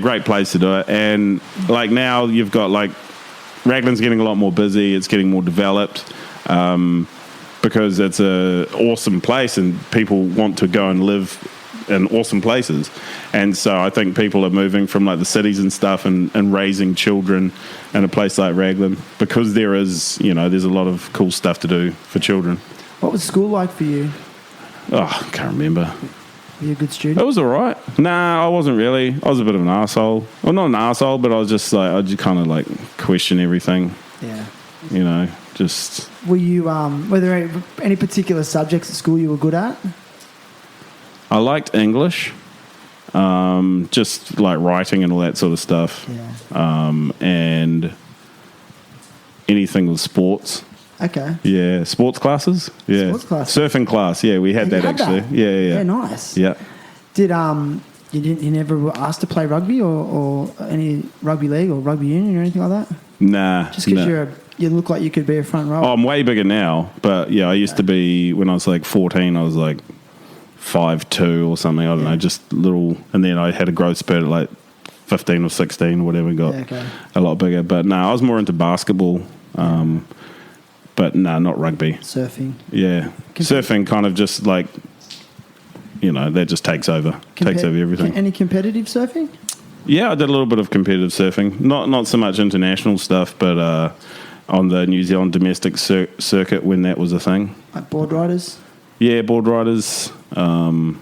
great place to do it. And like now you've got like, Raglan's getting a lot more busy. It's getting more developed because it's a awesome place and people want to go and live in awesome places. And so I think people are moving from like the cities and stuff and raising children in a place like Raglan because there is, there's a lot of cool stuff to do for children. What was school like for you? Oh, I can't remember. Were you a good student? It was all right. Nah, I wasn't really. I was a bit of an arsehole. Well, not an arsehole, but I was just like, I just kind of like question everything. Yeah. Just... Were you, were there any particular subjects at school you were good at? I liked English, just like writing and all that sort of stuff. Yeah. And anything with sports. Okay. Yeah, sports classes. Yeah, sports classes. Surfing class. Yeah, we had that actually. That? Yeah. Yeah, nice. Yeah. Did you never were asked to play rugby or any rugby league or rugby union or anything like that? Nah. Just because you look like you could be a front rower. Oh, I'm way bigger now, but yeah, I used to be when I was like 14. I was like 5'2" or something. I don't know, just little. And then I had a growth spurt at like 15 or 16 or whatever. Got a lot bigger. But no, I was more into basketball. But no, not rugby. Surfing. Yeah. Surfing kind of just like, that just takes over. Takes over everything. Any competitive surfing? Yeah, I did a little bit of competitive surfing. Not so much international stuff, but on the New Zealand domestic circuit when that was a thing. Like board riders? Yeah, board riders. I don't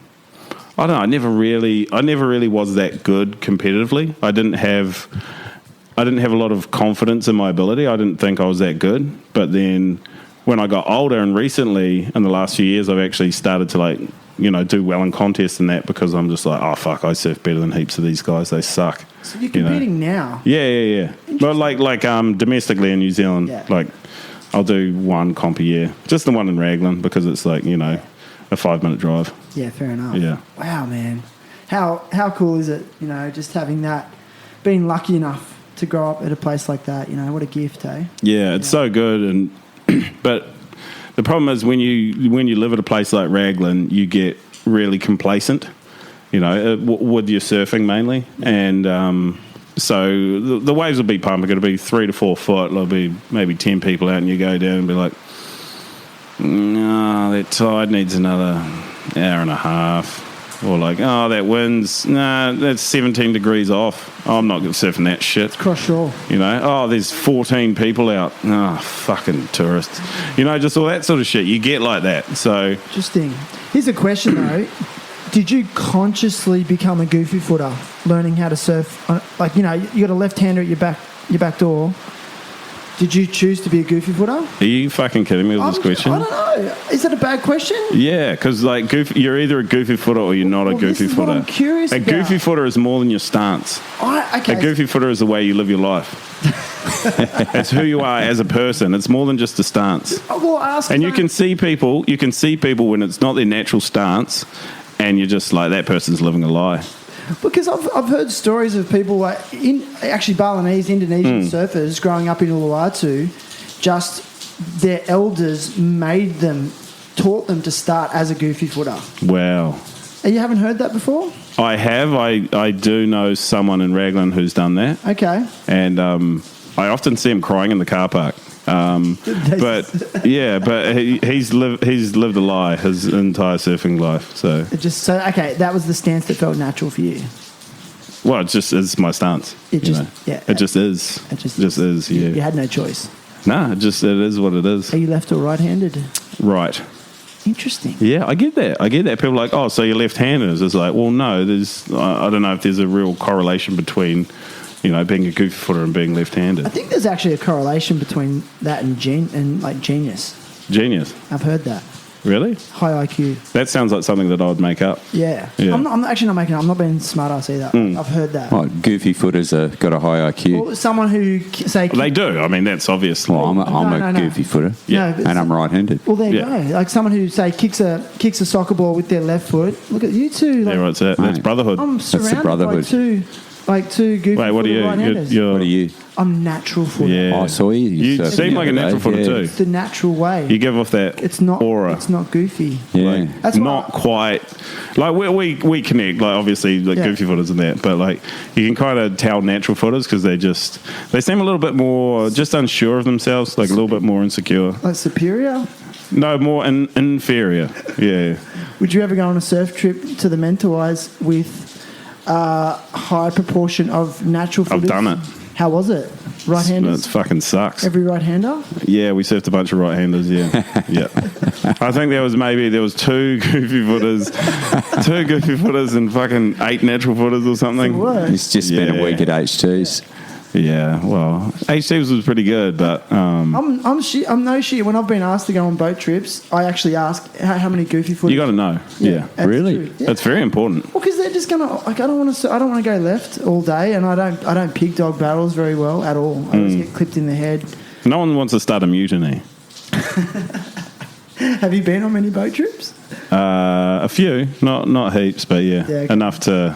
know. I never really was that good competitively. I didn't have a lot of confidence in my ability. I didn't think I was that good. But then when I got older and recently, in the last few years, I've actually started to like, do well in contests and that because I'm just like, oh, fuck, I surf better than heaps of these guys. They suck. So you're competing now? Yeah. But like domestically in New Zealand, like I'll do one comp a year. Just the one in Raglan because it's like, a 5-minute drive. Yeah, fair enough. Yeah. Wow, man. How cool is it, just having that, being lucky enough to grow up at a place like that, what a gift, eh? Yeah, it's so good. And but the problem is when you live at a place like Raglan, you get really complacent, with your surfing mainly. And so the waves will be pumping. It'll be 3 to 4 foot. There'll be maybe 10 people out and you go down and be like, no, that tide needs another hour and a half. Or like, oh, that wind's, that's 17 degrees off. Oh, I'm not surfing that shit. It's cross shore. Oh, there's 14 people out. Oh, fucking tourists. Just all that sort of shit. You get like that. So interesting. Here's a question though. Did you consciously become a goofy footer, learning how to surf? Like, you got a left-hander at your back door. Did you choose to be a goofy footer? Are you fucking kidding me with this question? I don't know. Is that a bad question? Yeah, because like you're either a goofy footer or you're not a goofy this is footer. what I'm curious a about. goofy footer is more than your stance. Okay. A goofy footer is the way you live your life. It's who you are as a person. It's more than just a stance. And you can see people. You can see people when it's not their natural stance, and you're just like, that person's living a lie. Because I've heard stories of people actually Balinese, Indonesian surfers growing up in Uluwatu, just their elders taught them to start as a goofy footer. Wow. You haven't heard that before? I have. I do know someone in Raglan who's done that. Okay. And I often see him crying in the car park. But he's lived a lie his entire surfing life. So that was the stance that felt natural for you. Well, it just is my stance. It just is. It just is. Yeah. You had no choice. Nah, it is what it is. Are you left or right-handed? Right. Interesting. Yeah, I get that. People are like, oh, so you're left-handed. It's like, well, no. I don't know if there's a real correlation between, being a goofy footer and being left-handed. I think there's actually a correlation between that and genius. Genius. I've heard that. Really? High IQ. That sounds like something that I would make up. Yeah. I'm actually not making it up. I'm not being smart ass either. I've heard that. What, goofy footers got a high IQ? Well, someone who say... Well, they do. I mean, that's obvious. Well, I'm a goofy footer. Yeah. No, and I'm right-handed. Well, there you go. Like someone who, say, kicks a soccer ball with their left foot. Look at you two. Like, yeah, right. That's brotherhood. I'm surrounded That's the brotherhood. by two goofy Wait, what are you? What are you? I'm natural footer. Yeah. I saw you. You seem like a natural footer too. It's the natural way. You give off that aura. It's not goofy. Yeah. That's not quite. Like we connect. Like obviously, like goofy footers and that. But like you can kind of tell natural footers because they seem a little bit more just unsure of themselves. Like a little bit more insecure. Like superior. No, more inferior. Yeah. Would you ever go on a surf trip to the Mentawais with a high proportion of natural footers? I've done it. How was it? Right-handers? It fucking sucks. Every right-hander? Yeah, we surfed a bunch of right-handers, yeah. Yeah. I think there was two goofy footers and fucking 8 natural footers or something. It's just been a week at H2s. Yeah, well, H2s was pretty good, but... I'm no shit. When I've been asked to go on boat trips, I actually ask how many goofy footers... You got to know, yeah. Really? True. Yeah. That's very important. Well, because they're just gonna like I don't want to go left all day, and I don't pig dog barrels very well at all. I always get clipped in the head. No one wants to start a mutiny. Have you been on many boat trips? A few, not heaps, but okay. Enough to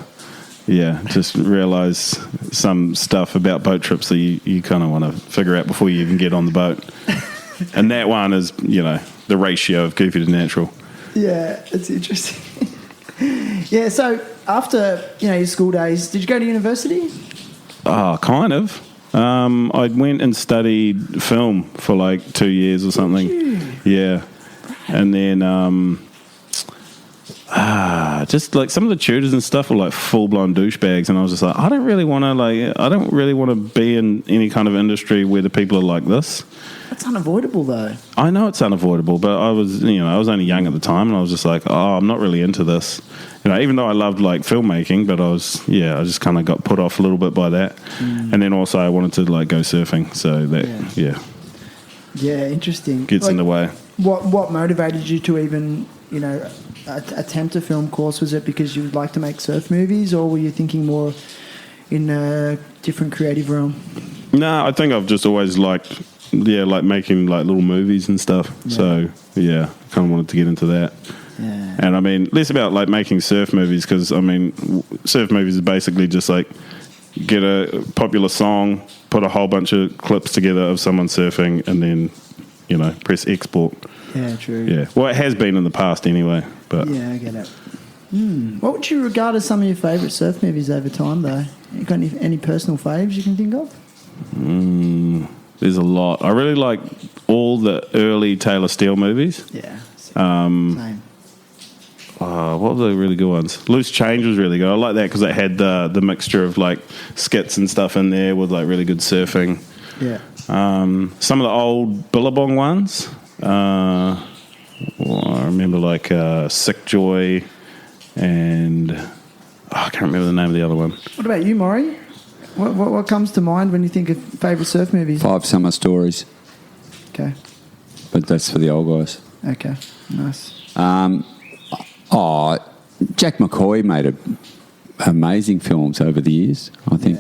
just realise some stuff about boat trips that you kind of want to figure out before you even get on the boat. And that one is the ratio of goofy to natural. Yeah, it's interesting. Yeah, so after your school days, did you go to university? Oh, kind of. I went and studied film for like 2 years or something. Yeah, and then just like some of the tutors and stuff were like full blown douchebags, and I was just like, I don't really want to be in any kind of industry where the people are like this. That's unavoidable, though. I know it's unavoidable, but I was only young at the time, and I was just like, oh, I'm not really into this. Even though I loved like filmmaking, but I just kind of got put off a little bit by that. And then also I wanted to like go surfing, so that yeah, interesting. Gets in the way. What motivated you to even attempt a film course? Was it because you would like to make surf movies, or were you thinking more in a different creative realm? No, I think I've just always liked making like little movies and stuff. Yeah. So I kind of wanted to get into that. Yeah. And I mean, less about like making surf movies, because I mean, surf movies is basically just like get a popular song, put a whole bunch of clips together of someone surfing, and then press export. Yeah, true. Yeah, well, it has been in the past anyway. But yeah, I get it. What would you regard as some of your favourite surf movies over time, though? You got any personal faves you can think of? There's a lot. I really like all the early Taylor Steele movies. Yeah. Same. What were the really good ones? Loose Change was really good. I like that because it had the mixture of like skits and stuff in there with like really good surfing. Yeah. Some of the old Billabong ones. I remember like Sick Joy and I can't remember the name of the other one. What about you, Maury? What comes to mind when you think of favourite surf movies? 5 Summer Stories, Okay. but that's for the old guys. Okay. Nice. Jack McCoy made amazing films over the years. I think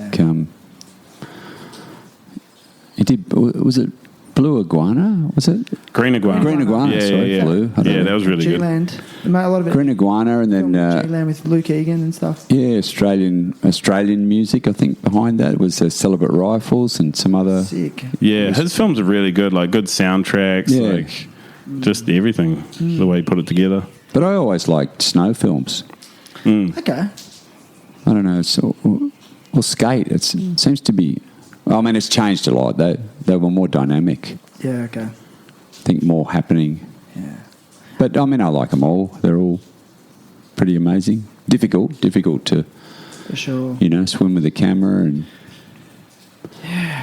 he did. Was it Blue Iguana? Was it Green Iguana. Green Iguana? Sorry, Blue. Yeah, that was really good. G-Land. They made a lot of it. Green Iguana, and then G-Land with Luke Egan and stuff. yeah, Australian music. I think behind that was Celibate Rifles and some other. Sick. Yeah, his films are really good, like good soundtracks, Yeah. like just everything, the way he put it together. But I always liked snow films. Okay. I don't know. Or skate. It seems to be. I mean, it's changed a lot. They were more dynamic. Yeah. Okay. I think more happening. Yeah. But I mean, I like them all. They're all pretty amazing. Difficult to For sure. swim with a camera and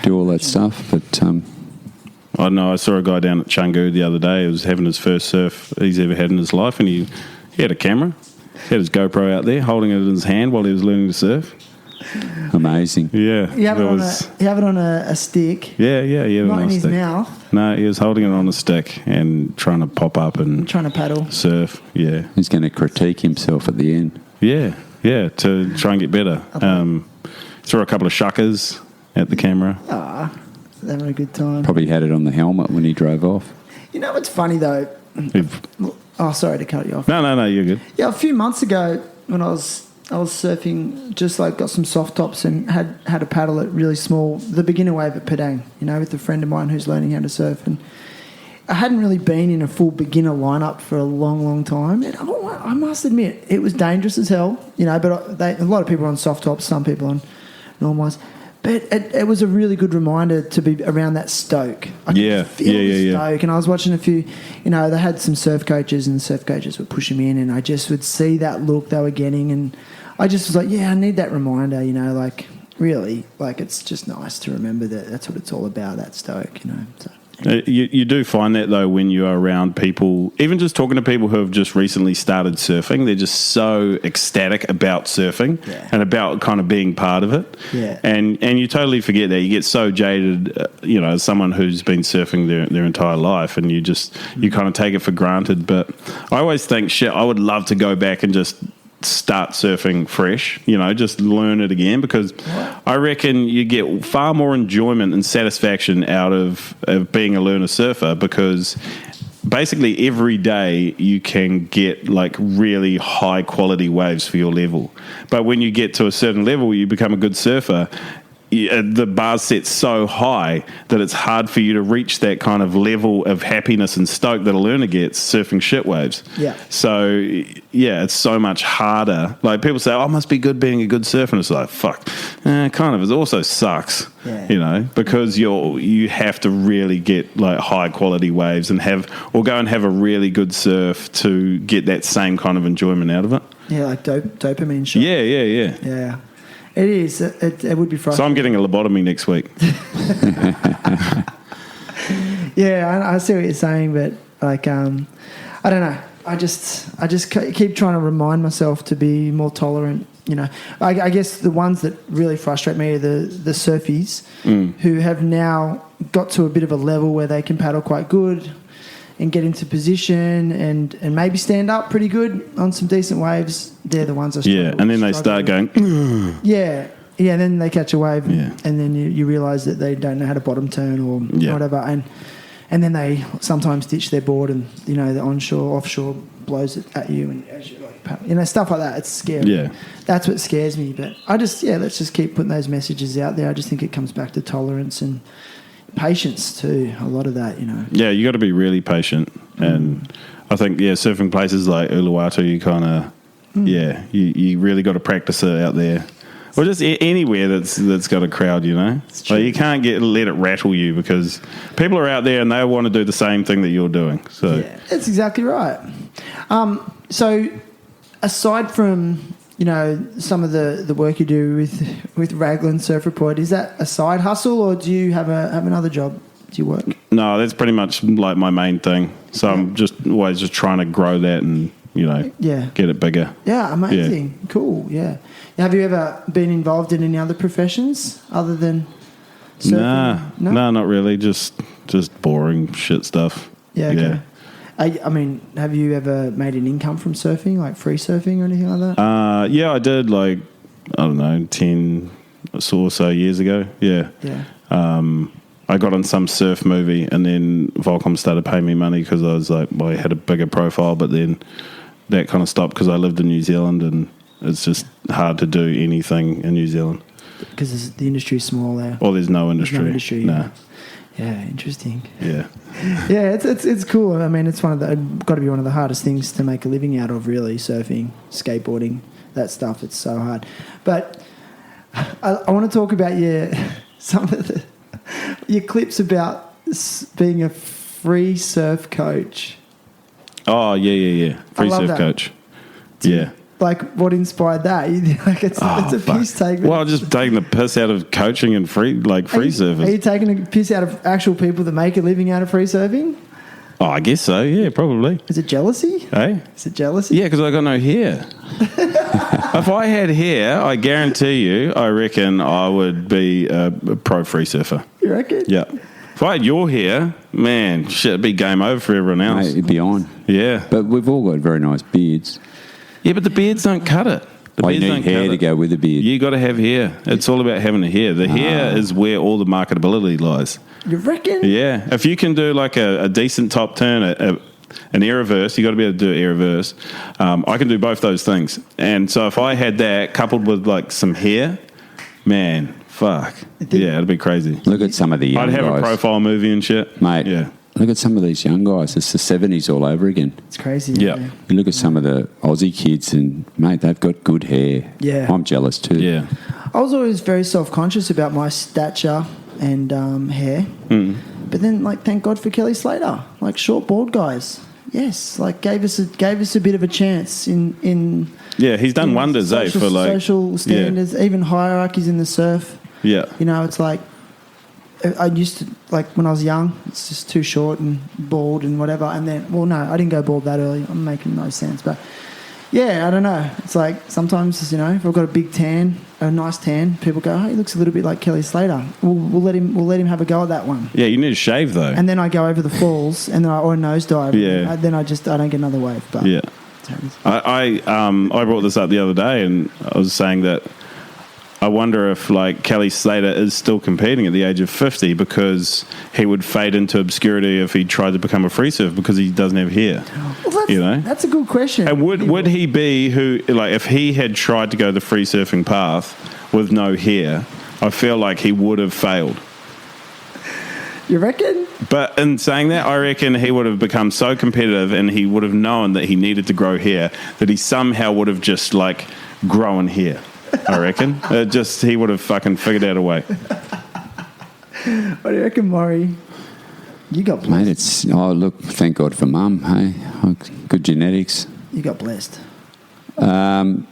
do all that stuff. But I don't know. I saw a guy down at Canggu the other day. He was having his first surf he's ever had in his life, and he had a camera. He had his GoPro out there, holding it in his hand while he was learning to surf. amazing. Yeah, You have it on a stick. Yeah, he had it Not on in a his stick. mouth. No, he was holding it on a stick and trying to pop up and Trying to paddle. surf. Yeah, He's going to critique himself at the end. yeah, to try and get better. Saw a couple of shuckers at the camera. Having a good time. Probably had it on the helmet when he drove off. You know what's funny though? Oh, sorry to cut you off. No, you're good. Yeah, a few months ago when I was surfing, just like got some soft tops and had a paddle at really small, the beginner wave at Padang, with a friend of mine who's learning how to surf, and I hadn't really been in a full beginner lineup for a long, long time, and I must admit it was dangerous as hell, but a lot of people are on soft tops, some people on normal ones. But it was a really good reminder to be around that stoke. I could feel the stoke. And I was watching a few, they had some surf coaches, and the surf coaches were pushing me in, and I just would see that look they were getting, and I just was like, I need that reminder, like really, like it's just nice to remember that that's what it's all about, that stoke, So. You do find that, though, when you are around people, even just talking to people who have just recently started surfing, they're just so ecstatic about surfing and about kind of being part of it. Yeah. And you totally forget that. You get so jaded, as someone who's been surfing their entire life, and you kind of take it for granted. But I always think, I would love to go back and just start surfing fresh, just learn it again, because I reckon you get far more enjoyment and satisfaction out of being a learner surfer, because basically every day you can get like really high quality waves for your level. But when you get to a certain level, you become a good surfer, the bar's set so high that it's hard for you to reach that kind of level of happiness and stoke that a learner gets surfing shit waves. Yeah. So, it's so much harder. Like, people say, I must be good being a good surfer. And it's like, fuck. Kind of. It also sucks, because you have to really get, like, high-quality waves and go and have a really good surf to get that same kind of enjoyment out of it. Yeah, like dopamine shot. Yeah. Yeah. It is. It would be frustrating. So I'm getting a lobotomy next week. Yeah, I see what you're saying, but like, I don't know. I just keep trying to remind myself to be more tolerant. I guess the ones that really frustrate me are the surfies who have now got to a bit of a level where they can paddle quite good and get into position and maybe stand up pretty good on some decent waves. They're the ones I struggle. Yeah, and then they start going. Yeah, and then they catch a wave, and then you realise that they don't know how to bottom turn or whatever, and then they sometimes ditch their board, and the onshore, offshore blows it at you, and as you like, stuff like that. It's scary. Yeah, that's what scares me. But I just let's just keep putting those messages out there. I just think it comes back to tolerance and patience too. A lot of that, Yeah, you got to be really patient, and I think surfing places like Uluwatu, you kind of you really got to practice it out there, or just anywhere that's got a crowd. Like, you can't let it rattle you, because people are out there and they want to do the same thing that you're doing. So that's exactly right. So aside from some of the work you do with Raglan Surf Report, is that a side hustle, or do you have another job? Do you work? No, that's pretty much like my main thing. So I'm just always just trying to grow that and Yeah. get it bigger. Yeah, amazing. Cool, yeah. Have you ever been involved in any other professions other than surfing? Nah, not really. Just boring shit stuff. Yeah, okay. Yeah. I mean, have you ever made an income from surfing, like free surfing or anything like that? Yeah, I did, like, I don't know, 10 or so years ago. Yeah. Yeah. I got on some surf movie, and then Volcom started paying me money because I was like, well, I had a bigger profile, but then that kind of stopped because I lived in New Zealand, and it's just hard to do anything in New Zealand. Because the industry's small there. Or there's no industry. There's no industry. Nah. Yeah, interesting. Yeah. Yeah, it's cool. I mean, it's got to be one of the hardest things to make a living out of, really, surfing, skateboarding, that stuff. It's so hard. But I want to talk about some of your clips about being a free surf coach. Oh, yeah. Free surf coach. Yeah. Like, what inspired that? Like, it's a piss take. Well, just taking the piss out of coaching and free surfers. Are you taking a piss out of actual people that make a living out of free surfing? Oh, I guess so. Yeah, probably. Is it jealousy? Hey? Is it jealousy? Yeah, because I got no hair. If I had hair, I guarantee you, I reckon I would be a pro free surfer. You reckon? Yeah. If I had your hair, man, shit, it'd be game over for everyone else. Mate, it'd be on. Yeah. But we've all got very nice beards. Yeah, but the beards don't cut it. The You beards need don't hair cut to it. go with the beard. You got to have hair. It's all about having the hair. The hair is where all the marketability lies. You reckon? Yeah. If you can do like a decent top turn, an air reverse, you got to be able to do air reverse. I can do both those things. And so if I had that coupled with like some hair, man, fuck. Yeah, it'd be crazy. Look at some of the young I'd have guys. a profile movie and shit. Mate, Yeah. look at some of these young guys. It's the 70s all over again. It's crazy. Yeah. You look at some of the Aussie kids and, mate, they've got good hair. Yeah. I'm jealous too. Yeah. I was always very self-conscious about my stature and hair. But then, like, thank God for Kelly Slater. Like, short, bald guys. Yes, like, gave us a bit of a chance in Yeah, he's done wonders, social, for like... social standards, even hierarchies in the surf. Yeah. You know, it's like, I used to, like, when I was young, it's just too short and bald and whatever. And then, well, no, I didn't go bald that early. I'm making no sense. But, yeah, I don't know. It's like sometimes, you know, if I've got a big tan, a nice tan, people go, oh, he looks a little bit like Kelly Slater. We'll let him have a go at that one. Yeah, you need to shave, though. And then I go over the falls and then or a nosedive. Yeah. Then I don't get another wave. But Yeah. I brought this up the other day, and I was saying that I wonder if, like, Kelly Slater is still competing at the age of 50 because he would fade into obscurity if he tried to become a free surfer because he doesn't have hair. Well, that's a good question. And would he be who, like, if he had tried to go the free surfing path with no hair, I feel like he would have failed. You reckon? But in saying that, I reckon he would have become so competitive and he would have known that he needed to grow hair that he somehow would have just, like, grown hair. I reckon. He would have fucking figured out a way. What do you reckon, Maury? You got blessed. Mate, look, thank God for Mum, hey? Good genetics. You got blessed. I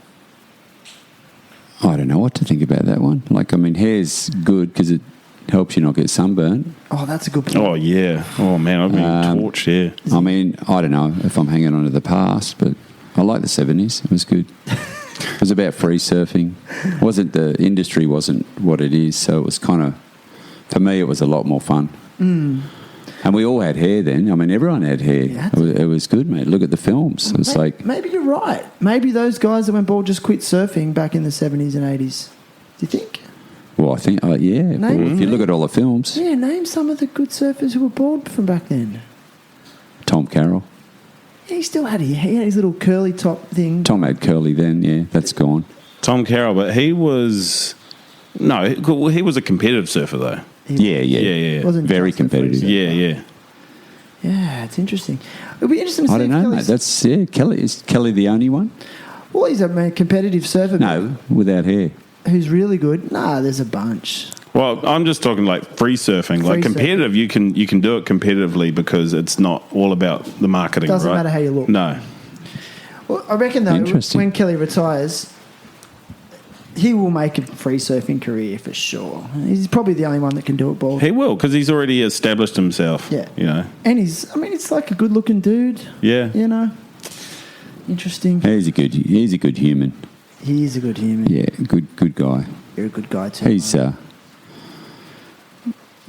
don't know what to think about that one. Like, I mean, hair's good because it helps you not get sunburnt. Oh, that's a good point. Oh, yeah. Oh, man, I've been torched here. I mean, I don't know if I'm hanging on to the past, but I like the 70s. It was good. It was about free surfing. The industry wasn't what it is, so it was kind of, for me, it was a lot more fun. And we all had hair then. I mean, everyone had hair. Yeah. It was good, mate. Look at the films. It's like... Maybe you're right. Maybe those guys that went bald just quit surfing back in the 70s and 80s. Do you think? Well, I think, yeah. Well, if you look at all the films... Yeah, name some of the good surfers who were bald from back then. Tom Carroll. Yeah, he still had his little curly top thing. Tom had curly then, yeah. That's gone. Tom Carroll, but he was... No, he was a competitive surfer, though. Yeah. Wasn't very just a free competitive. surfer. Yeah. Yeah, it's interesting. It'll be interesting to see. I don't know, mate. Kelly's- Kelly. Is Kelly the only one? Well, he's a competitive surfer. No, without hair. Who's really good? Nah, there's a bunch. Well, I'm just talking like free surfing. Like competitive, you can do it competitively because it's not all about the marketing, Doesn't right? matter how you look. No. Well, I reckon, though, Interesting. when Kelly retires, he will make a free surfing career for sure. He's probably the only one that can do it bald. He will because he's already established himself. Yeah. You know? And it's like a good-looking dude. Yeah. You know? Interesting. He's a good human. He is a good human. Yeah, good guy. You're a good guy too. He's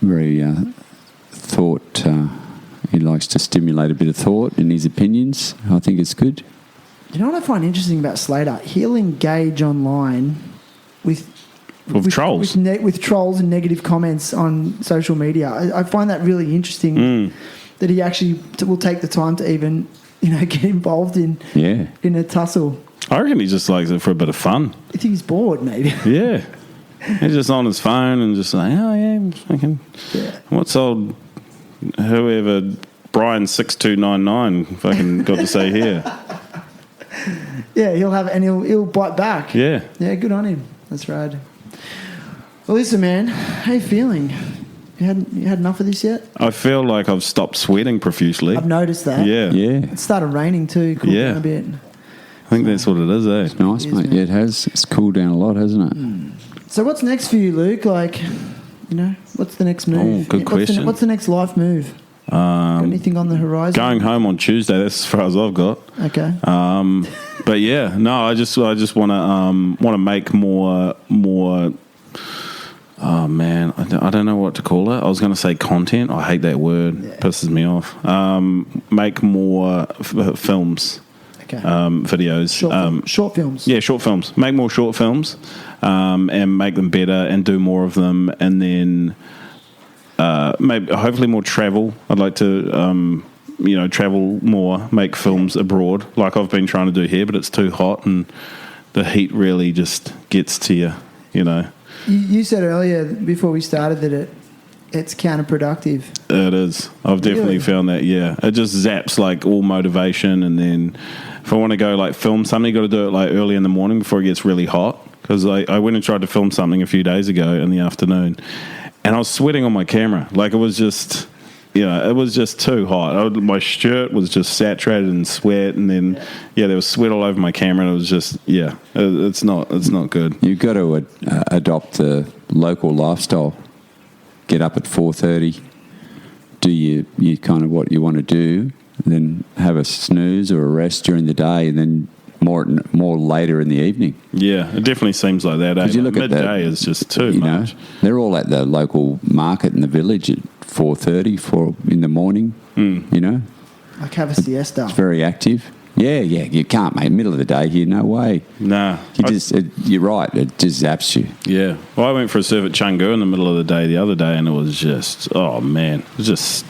very thought. He likes to stimulate a bit of thought in his opinions. I think it's good. You know what I find interesting about Slater? He'll engage online with trolls. With trolls and negative comments on social media. I find that really interesting that he actually will take the time to even, get involved in a tussle. I reckon he just likes it for a bit of fun. I think he's bored, maybe. Yeah. He's just on his phone and just like, oh, yeah, fucking... Yeah. What's old... Whoever Brian6299 fucking got to say here. Yeah, he'll bite back. Yeah. Yeah, good on him. That's right. Well, listen, man, how you feeling? You had enough of this yet? I feel like I've stopped sweating profusely. I've noticed that. Yeah. It started raining too. Cooled down a bit. I think that's what it is, eh? It's nice, mate. Yeah, it has. It's cooled down a lot, hasn't it? So what's next for you, Luke? Like, what's the next move? Good question. What's the next life move? Got anything on the horizon? Going home on Tuesday. That's as far as I've got. Okay. But yeah, no, I just want to make more. Oh man, I don't know what to call it. I was going to say content. I hate that word. Yeah. Pisses me off. Make more films. Okay. Videos. Short films. Yeah, short films. Make more short films, and make them better, and do more of them, and then maybe hopefully more travel. I'd like to travel more, make films abroad, like I've been trying to do here, but it's too hot, and the heat really just gets to you. You said earlier before we started that it's counterproductive. It is. I've definitely found that, yeah. It just zaps like all motivation, and then if I want to go like film something, you got to do it like early in the morning before it gets really hot, because I went and tried to film something a few days ago in the afternoon, and I was sweating on my camera. Like it was just too hot. My shirt was just saturated in sweat, and then there was sweat all over my camera, and it was just it's not good. You've got to adopt the local lifestyle. Get up at 4:30, do you kind of what you want to do, and then have a snooze or a rest during the day, and then more later in the evening. Yeah, it definitely seems like that. You look at midday is just too much. They're all at the local market in the village at 4:30 in the morning. Like have a siesta. It's very active. Yeah, you can't, mate. Middle of the day here, no way. Nah. You're right, it just zaps you. Yeah. Well, I went for a surf at Canggu in the middle of the day the other day, and it was just, oh man, it was just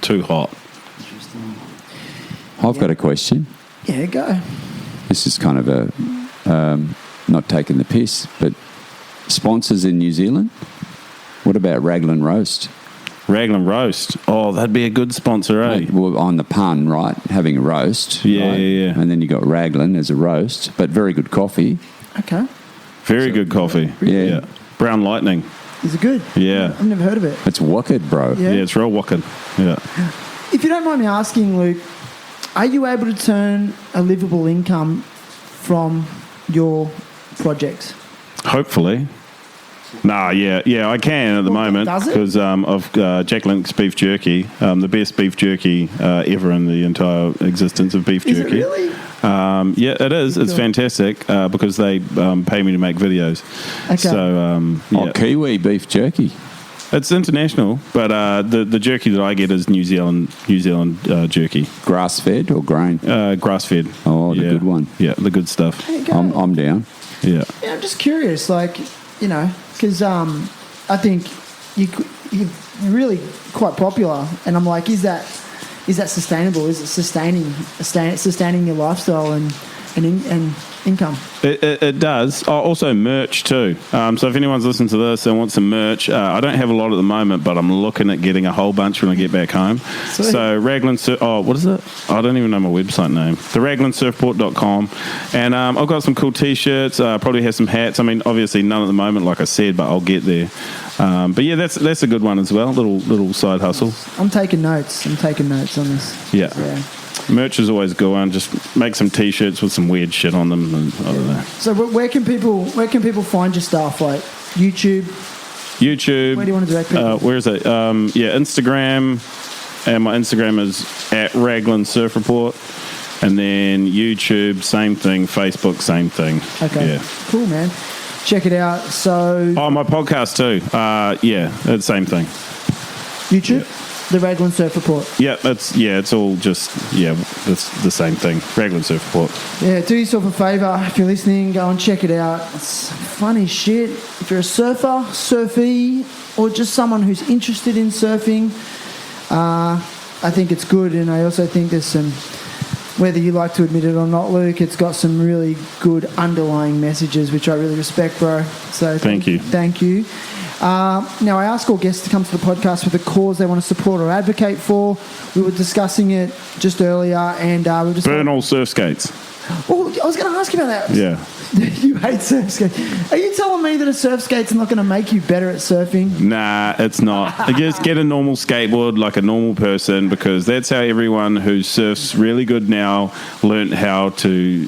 too hot. Interesting. I've got a question. Yeah, go. This is kind of a, not taking the piss, but sponsors in New Zealand? What about Raglan Roast? Raglan Roast. Oh, that'd be a good sponsor, eh? Well, on the pun, right? Having a roast. Yeah, right? yeah. And then you got Raglan as a roast, but very good coffee. Okay. Very good coffee. Yeah. Brown Lightning. Is it good? Yeah. I've never heard of it. It's wicked, bro. Yeah, it's real wicked. Yeah. If you don't mind me asking, Luke, are you able to turn a livable income from your projects? Hopefully. Nah, yeah, I can at the moment because I've Jack Link's beef jerky, the best beef jerky ever in the entire existence of beef jerky. Is it really? Yeah, it is. It's fantastic because they pay me to make videos. Okay. So, Kiwi beef jerky. It's international, but the jerky that I get is New Zealand jerky. Grass fed or grain? Grass fed. Oh, the good one. Yeah, the good stuff. I'm down. Yeah. Yeah, I'm just curious, because I think you're really quite popular, and I'm like, is that sustainable? Is it sustaining your lifestyle and income? It does. Also merch too. So if anyone's listening to this and wants some merch, I don't have a lot at the moment, but I'm looking at getting a whole bunch when I get back home. Sweet. So Raglan, what is it? I don't even know my website name. TheRaglanSurfport.com, and I've got some cool T-shirts. Probably have some hats. I mean, obviously none at the moment, like I said, but I'll get there. But yeah, that's a good one as well. Little side hustle. I'm taking notes on this. Yeah. Merch is always good one. Just make some T-shirts with some weird shit on them, and I don't know. So where can people find your stuff? Like YouTube. Where do you want to direct people? Where is it? Instagram, and my Instagram is @Raglan Surf Report, And then YouTube, same thing. Facebook, same thing. Okay. Yeah. Cool, man. Check it out. So Oh, my podcast too. Yeah, it's the same thing. YouTube, the Raglan Surf Report. Yeah, it's all just it's the same thing. Raglan Surf Report. Yeah, do yourself a favour if you're listening. Go and check it out. It's funny shit. If you're a surfer, surfee, or just someone who's interested in surfing, I think it's good. And I also think there's some, whether you like to admit it or not, Luke, it's got some really good underlying messages, which I really respect, bro. So Thank you. Thank you. Now, I ask all guests to come to the podcast with a cause they want to support or advocate for. We were discussing it just earlier, and we were just Burn all surf skates. Oh, I was going to ask you about that. Yeah. You hate surf skates. Are you telling me that a surf skate's not going to make you better at surfing? Nah, it's not. Just get a normal skateboard like a normal person, because that's how everyone who surfs really good now learnt how to,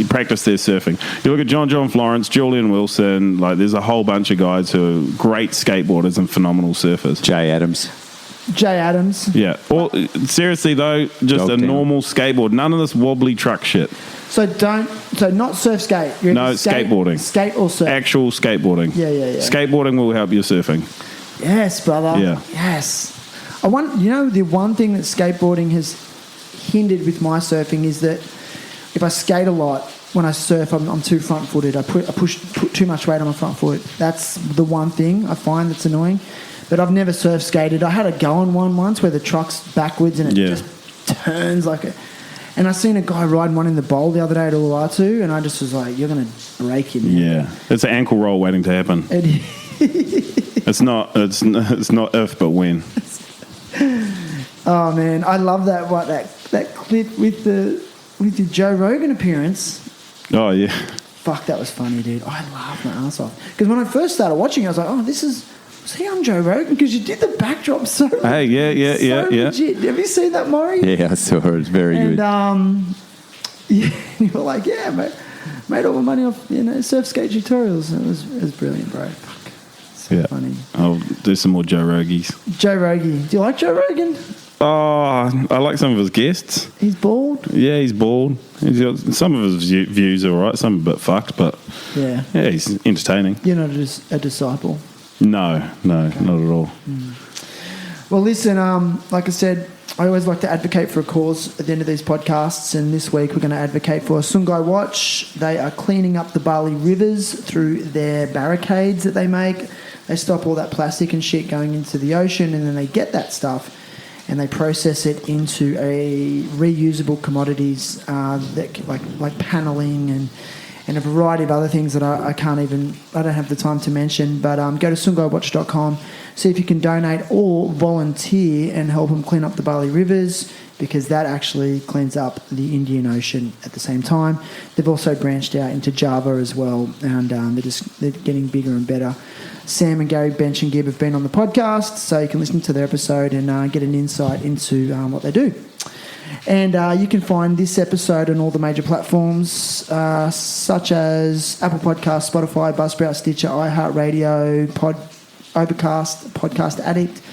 practice their surfing. You look at John Florence, Julian Wilson, like there's a whole bunch of guys who are great skateboarders and phenomenal surfers. Jay Adams. Yeah. Or, seriously though, just Dog a down. normal skateboard. None of this wobbly truck shit. So not surf skate. You're No, either skateboarding. Skate or surf. Actual skateboarding. Yeah. Skateboarding will help you surfing. Yes, brother. Yeah. Yes. The one thing that skateboarding has hindered with my surfing is that if I skate a lot, when I surf, I'm too front-footed. I put too much weight on my front foot. That's the one thing I find that's annoying. But I've never surf skated. I had a go on one once where the truck's backwards and it just turns like a... And I seen a guy riding one in the bowl the other day at Uluwatu, and I just was like, "You're going to break him." Yeah, it's an ankle roll waiting to happen. It's not if but when. Oh man, I love that clip with the Joe Rogan appearance. Oh yeah. Fuck, that was funny, dude. I laughed my ass off because when I first started watching, I was like, "Oh, was he on Joe Rogan?" Because you did the backdrop so. Hey, yeah. Legit. Have you seen that, Maury? Yeah, I saw it. It's very good. Yeah, you were like, "Yeah, made all my money off surf skate tutorials." It was brilliant, bro. Fuck, so funny. I'll do some more Joe Rogies. Joe Rogie. Do you like Joe Rogan? Oh, I like some of his guests. He's bald. Yeah, he's bald. He's got, some of his views are all right, some a bit fucked, but Yeah, he's entertaining. you're not a disciple. No, not at all. Well, listen, like I said, I always like to advocate for a cause at the end of these podcasts, and this week we're going to advocate for Sungai Watch. They are cleaning up the Bali rivers through their barricades that they make. They stop all that plastic and shit going into the ocean, and then they get that stuff and they process it into a reusable commodities that like paneling and a variety of other things that I don't have the time to mention. But go to sungaiwatch.com, see if you can donate or volunteer and help them clean up the Bali rivers, because that actually cleans up the Indian Ocean at the same time. They've also branched out into Java as well, and they're getting bigger and better. Sam and Gary Bench and Gibb have been on the podcast, so you can listen to their episode and get an insight into what they do. And you can find this episode on all the major platforms, such as Apple Podcasts, Spotify, Buzzsprout, Stitcher, iHeartRadio, Overcast, Podcast Addict,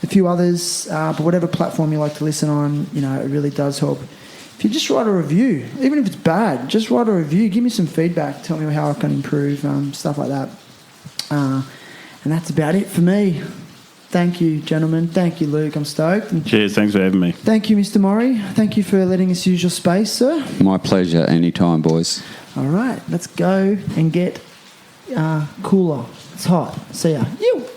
a few others. But whatever platform you like to listen on, it really does help. If you just write a review, even if it's bad, just write a review. Give me some feedback. Tell me how I can improve, stuff like that. And that's about it for me. Thank you, gentlemen. Thank you, Luke. I'm stoked. And Cheers, thanks for having me. thank you, Mr. Maury. Thank you for letting us use your space, sir. My pleasure. Anytime, boys. All right, let's go and get cooler. It's hot. See ya. You.